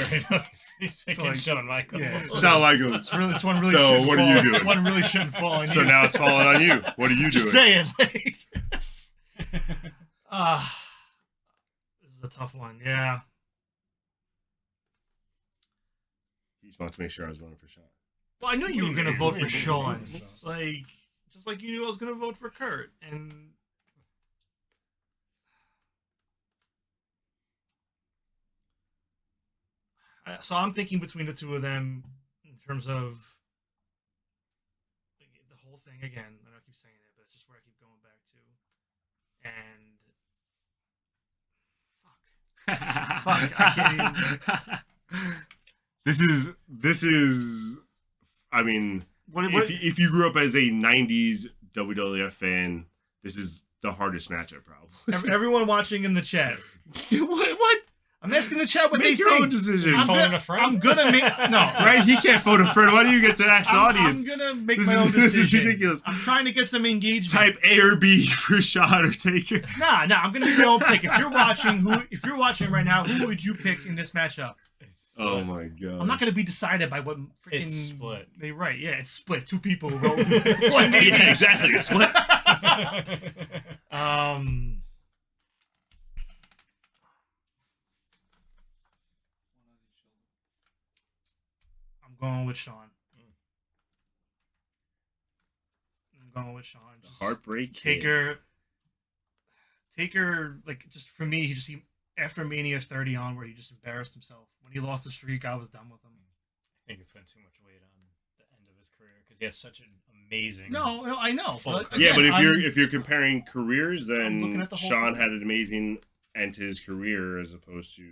He's picking like- Shawn Michaels. yeah, so- Shawn Michaels. This one really So, shouldn't what are fall, you doing? This one really shouldn't fall on So you. now it's falling on you. What are you Just doing? saying. Like, this is a tough one. Yeah. He just wants to make sure I was voting for Shawn. Well, I knew you were going to vote for Sean. So- Like, just like you knew I was going to vote for Kurt. And so I'm thinking between the two of them in terms of the whole thing again. I know I keep saying it, but it's just where I keep going back to. And fuck, I can't even. This is. I mean, if you grew up as a '90s WWF fan, this is the hardest matchup, probably. Everyone watching in the chat. What? I'm asking the chat what Make they your think. own decision. I'm Phoning gonna, a friend? I'm gonna make no. Right? He can't phone a friend. Why do you get to ask the audience? I'm gonna make This my own is- decision. This is ridiculous. I'm trying to get some engagement. Type A or B for shot or taker. Nah, I'm gonna make my own pick. If you're watching right now, who would you pick in this matchup? Oh my god. I'm not gonna be decided by what freaking It's split. They write. Yeah, it's split. Two people who wrote one name. Yeah, exactly. It's what. I'm going with Sean. Just Heartbreak Kid. Taker, like, just for me, he after Mania 30 on, where he just embarrassed himself. When he lost the streak, I was done with him. I think you're putting too much weight on the end of his career because he has such an amazing. No, I know. But Full Yeah, again, but if you're comparing careers, I'm looking then at the whole Sean thing. had an amazing end to his career as opposed to.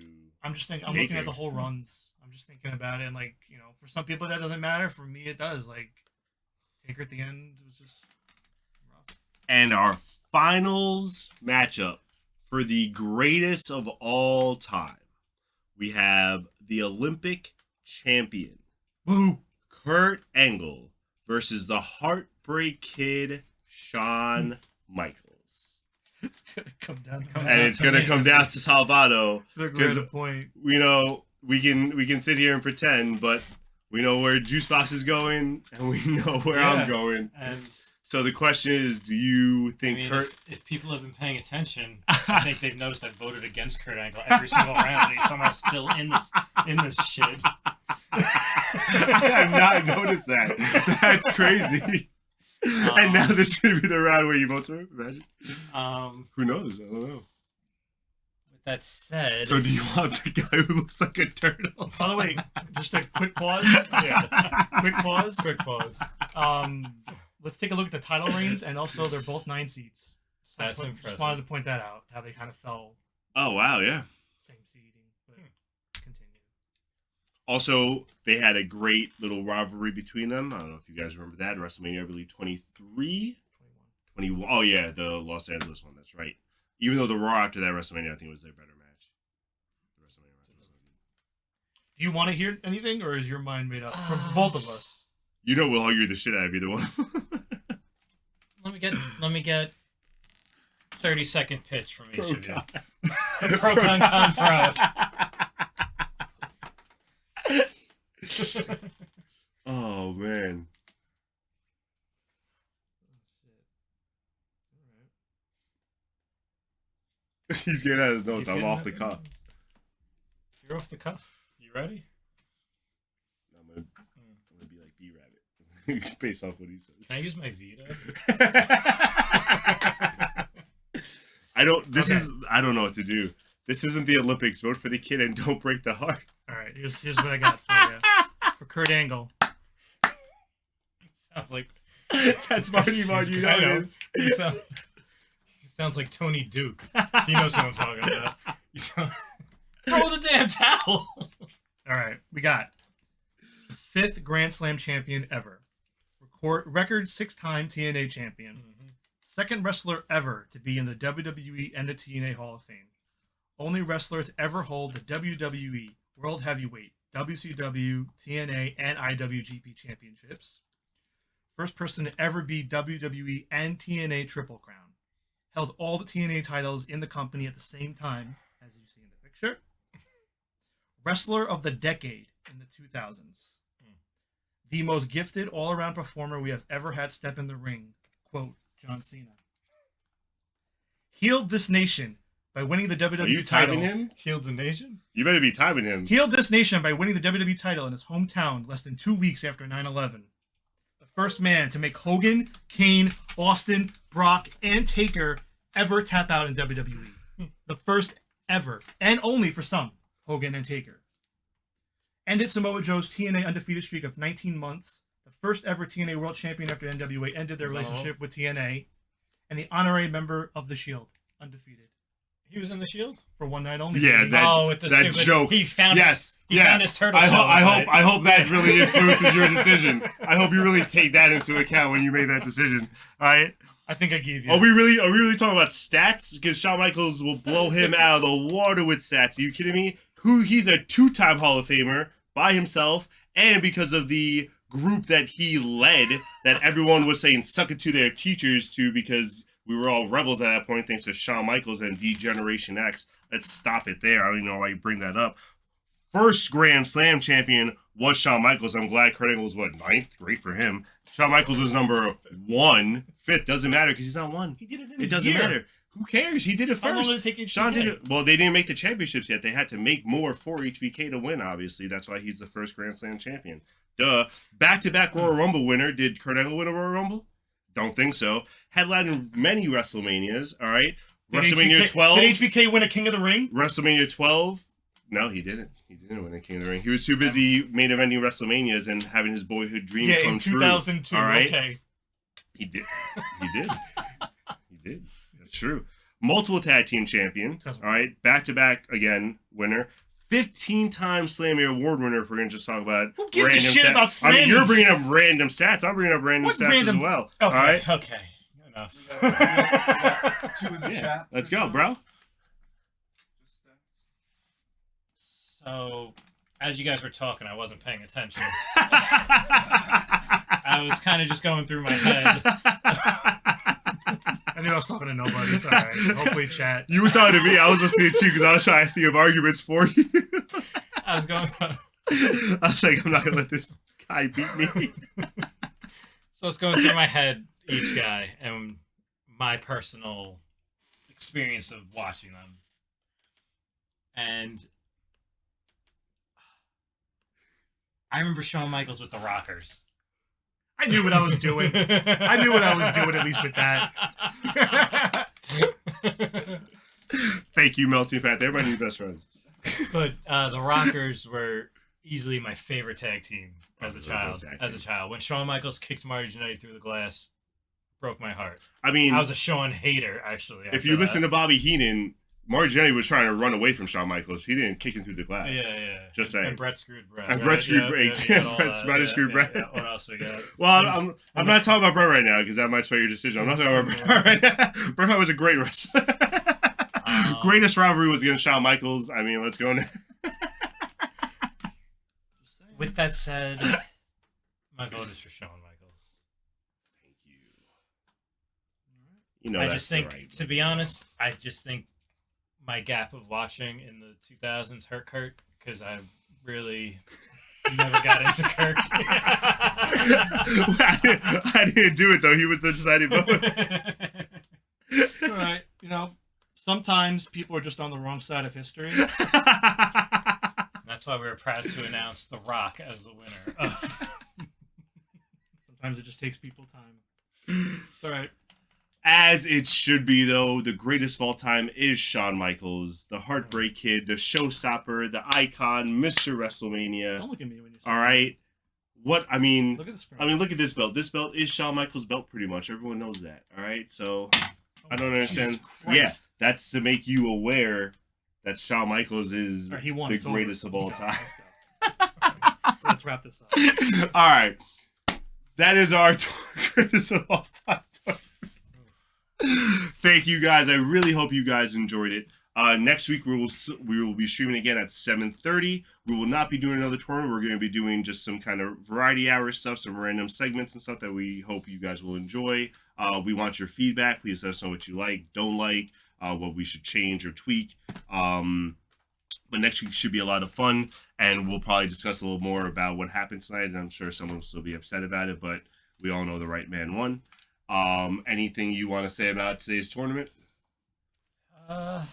I'm looking Taker. at the whole runs. I'm just thinking about it, and like, for some people that doesn't matter. For me, it does. Like, Taker at the end was just rough. And our finals matchup for the greatest of all time, we have the Olympic champion, Woo! Kurt Angle, versus the Heartbreak Kid, Shawn Michaels. It's gonna come down. And it's going to come down to Salvado. They're because- great point. We know we can sit here and pretend, but we know where Juicebox is going, and we know where Yeah. I'm going. And So the question is, do you I think mean, Kurt... if people have been paying attention, I think they've noticed I voted against Kurt Angle every single round. And he's somehow still in this shit. I have not noticed that. That's crazy. And now this is going to be the round where you vote for him? Imagine. Who knows? I don't know. With that said, So do you want the guy who looks like a turtle? By the way, just a quick pause. yeah, Quick pause. quick pause. Let's take a look at the title reigns, and also they're both 9 seats. That's Just impressive. wanted to point that out, how they kind of fell Oh, wow, yeah. same seeding. But continue. Also, they had a great little rivalry between them. I don't know if you guys remember that. WrestleMania, I believe, 23? 21. Oh, yeah, the Los Angeles one. That's right. Even though the Raw after that WrestleMania, I think, was their better match. The WrestleMania match was so good. Do you want to hear anything, or is your mind made up from both of us? You know we'll argue the shit out of either one. Let me get 30-second pitch from each Pro of you. con. Pro con pro. Oh, man. He's getting out his notes. He's I'm getting off out- the cuff. You're off the cuff. You ready? I'm gonna be like B-Rabbit. Based off what he says. Can I use my Vita? I don't. This Okay. is. I don't know what to do. This isn't the Olympics. Vote for the kid and don't break the heart. All right, here's what I got for you. For Kurt Angle. Sounds like That's Marty Marty. You I know. know this. he sounds like Tony Duke. He knows what I'm talking about. Throw the damn towel. All right, we got the 5th Grand Slam champion ever. Record 6-time TNA champion. 2nd wrestler ever to be in the WWE and the TNA Hall of Fame. Only wrestler to ever hold the WWE World Heavyweight, WCW, TNA, and IWGP championships. First person to ever be WWE and TNA Triple Crown. Held all the TNA titles in the company at the same time, as you see in the picture. Wrestler of the decade in the 2000s. The most gifted all-around performer we have ever had step in the ring. Quote, John Cena. Healed this nation by winning the WWE Are you title. timing him? Healed the nation? You better be timing him. Healed this nation by winning the WWE title in his hometown less than 2 weeks after 9/11. The first man to make Hogan, Kane, Austin, Brock, and Taker ever tap out in WWE. The first ever, and only for some, Hogan and Taker. Ended Samoa Joe's TNA undefeated streak of 19 months. The first ever TNA World Champion after NWA ended their Was that all? relationship with TNA. And the honorary member of the Shield, undefeated. He was in the Shield? For one night only. Yeah, that- with the that stupid, joke. He found Yes. his, Yeah. found his turtle I shell. hope that really influences your decision. I hope you really take that into account when you make that decision. All right. I think I gave you. Are we really talking about stats? Because Shawn Michaels will blow him out of the water with stats. Are you kidding me? He's a 2-time Hall of Famer by himself, and because of the group that he led, that everyone was saying suck it to their teachers to, because we were all rebels at that point, thanks to Shawn Michaels and D-Generation X. Let's stop it there. I don't even know why you bring that up. First Grand Slam champion was Shawn Michaels. I'm glad Kurt Angle was, 9th? Great for him. Shawn Michaels was number 1. 5th. Doesn't matter because he's not 1. He did it in It doesn't matter. Who cares? He did it How long first. did it take HBK? Shawn did it. Well, they didn't make the championships yet. They had to make more for HBK to win, obviously. That's why he's the first Grand Slam champion. Duh. Back-to-back Royal Rumble winner. Did Kurt Angle win a Royal Rumble? Don't think so. Headlined many WrestleManias, all right? WrestleMania 12. Did HBK win a King of the Ring? WrestleMania 12. No, he didn't. He didn't win a King of the Ring. He was too busy main eventing WrestleManias and having his boyhood dream come true. Yeah, in 2002. All right? Okay. He did. He did. He did. That's true. Multiple tag team champion. All right. Back-to-back, again, winner. 15-time Slammy Award winner, if we're going to just talk about Who gives random a shit stats. about Slammys? I mean, you're bringing up random stats. I'm bringing up random What stats random- as well. Okay, All right. okay. Enough. We got 2 in the Yeah. chat. Let's for go, sure. bro. Just stats. So, as you guys were talking, I wasn't paying attention. I was kind of just going through my head. I knew I was talking to nobody. It's all right. Hopefully, chat. You were talking to me. I was listening to you because I was trying to think of arguments for you. I was going. I was like, I'm not gonna let this guy beat me. So it's going through my head, each guy, and my personal experience of watching them. And I remember Shawn Michaels with the Rockers. I knew what I was doing. I knew what I was doing, at least with that. Thank you, Melting Pat. Everybody needs best friends. But the Rockers were easily my favorite tag team as a They're both child. tag As a team. child, when Shawn Michaels kicked Marty Jannetty through the glass, broke my heart. I mean, I was a Shawn hater, actually. if you listen to Bobby Heenan, Marty Jannetty was trying to run away from Shawn Michaels. He didn't kick him through the glass. yeah. Just And saying. Brett screwed Brett. And Brett screwed Brett. Brett screwed Brett. What else we got? Well, I'm not talking about Brett right now because that might sway your decision. I'm not talking about Brett right now. Bret Hart was a great wrestler. Greatest rivalry was against Shawn Michaels. I mean, let's go now. With that said, my vote is for Shawn Michaels. Thank you. You know, I that's just think, the right to be honest, I just think my gap of watching in the 2000s hurt Kurt because I really never got into Kurt. I didn't do it though. He was the deciding vote. It's all right. You know, sometimes people are just on the wrong side of history. That's why we were proud to announce The Rock as the winner. Sometimes it just takes people time. It's all right. As it should be, though, the greatest of all time is Shawn Michaels, the Heartbreak Kid, the showstopper, the icon, Mr. WrestleMania. Don't look at me when you say All right. What I mean, Look at the screen. look at this belt. This belt is Shawn Michaels' belt, pretty much. Everyone knows that. All right. So I don't understand. Jesus Christ. Yeah, that's to make you aware that Shawn Michaels is All right, he won. the It's over. greatest of all Let's go. time. Let's go. So let's wrap this up. All right. That is our greatest of all time. Thank you guys. I really hope you guys enjoyed it. Next week we will be streaming again at 7:30. We will not be doing another tournament. We're going to be doing just some kind of variety hour stuff, some random segments and stuff that we hope you guys will enjoy. We want your feedback. Please let us know what you like, don't like, what we should change or tweak. But next week should be a lot of fun, and we'll probably discuss a little more about what happened tonight. And I'm sure someone will still be upset about it, but we all know the right man won. Anything you want to say about today's tournament? I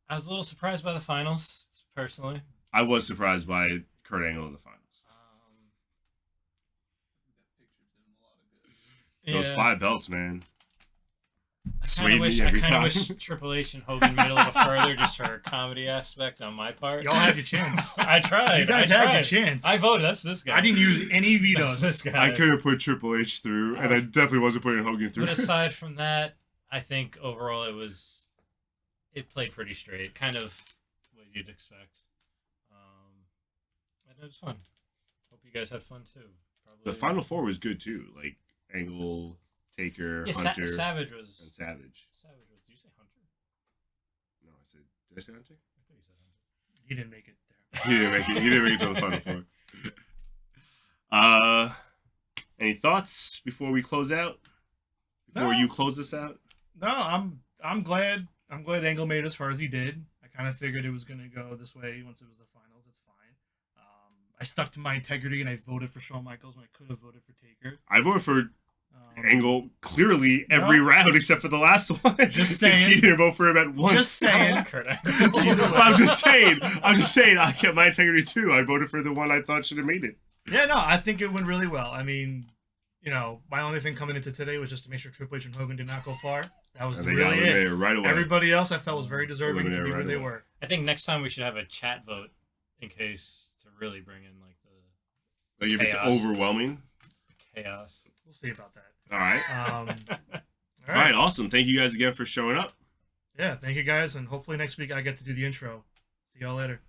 was a little surprised by the finals, personally. I was surprised by Kurt Angle in the finals. Those 5 belts, man. Swayed me every I kind time. of wish Triple H and Hogan made a little further just for a comedy aspect on my part. Y'all had your chance. I tried. You guys I had tried. your chance. I voted. That's this guy. I didn't use any vetoes. That's this guy. I couldn't put Triple H through, and I definitely wasn't putting Hogan through. But aside from that, I think overall it played pretty straight, kind of what you'd expect. And it was fun. Hope you guys had fun too. Probably. The Final Four was good too. Like Angle, Taker, Yeah, Hunter, Savage was. and Savage. Savage was. Did you say Hunter? No, I said. Did I say Hunter? I thought you said Hunter. He didn't make it there. He didn't make it. He didn't make it to the final four. Any thoughts before we close out? Before No. you close this out? No, I'm glad Angle made as far as he did. I kind of figured it was gonna go this way once it was the finals. It's fine. I stuck to my integrity and I voted for Shawn Michaels when I could have voted for Taker. I voted for Um, Angle clearly every No. round except for the last one. Just 'Cause saying. He didn't vote for him at once. Just saying. Kurt Either way. I'm just saying. I kept my integrity too. I voted for the one I thought should have made it. Yeah, no, I think it went really well. I mean, you know, my only thing coming into today was just to make sure Triple H and Hogan did not go far. That was And they got really eliminated it. right away. Everybody else I felt was very deserving to Eliminated be where right they away. were. I think next time we should have a chat vote in case to really bring in like the Like if it's Chaos. overwhelming. chaos. We'll see about that. All right. All All right. Awesome. Thank you guys again for showing up. Yeah, thank you guys, and hopefully next week I get to do the intro. See y'all later.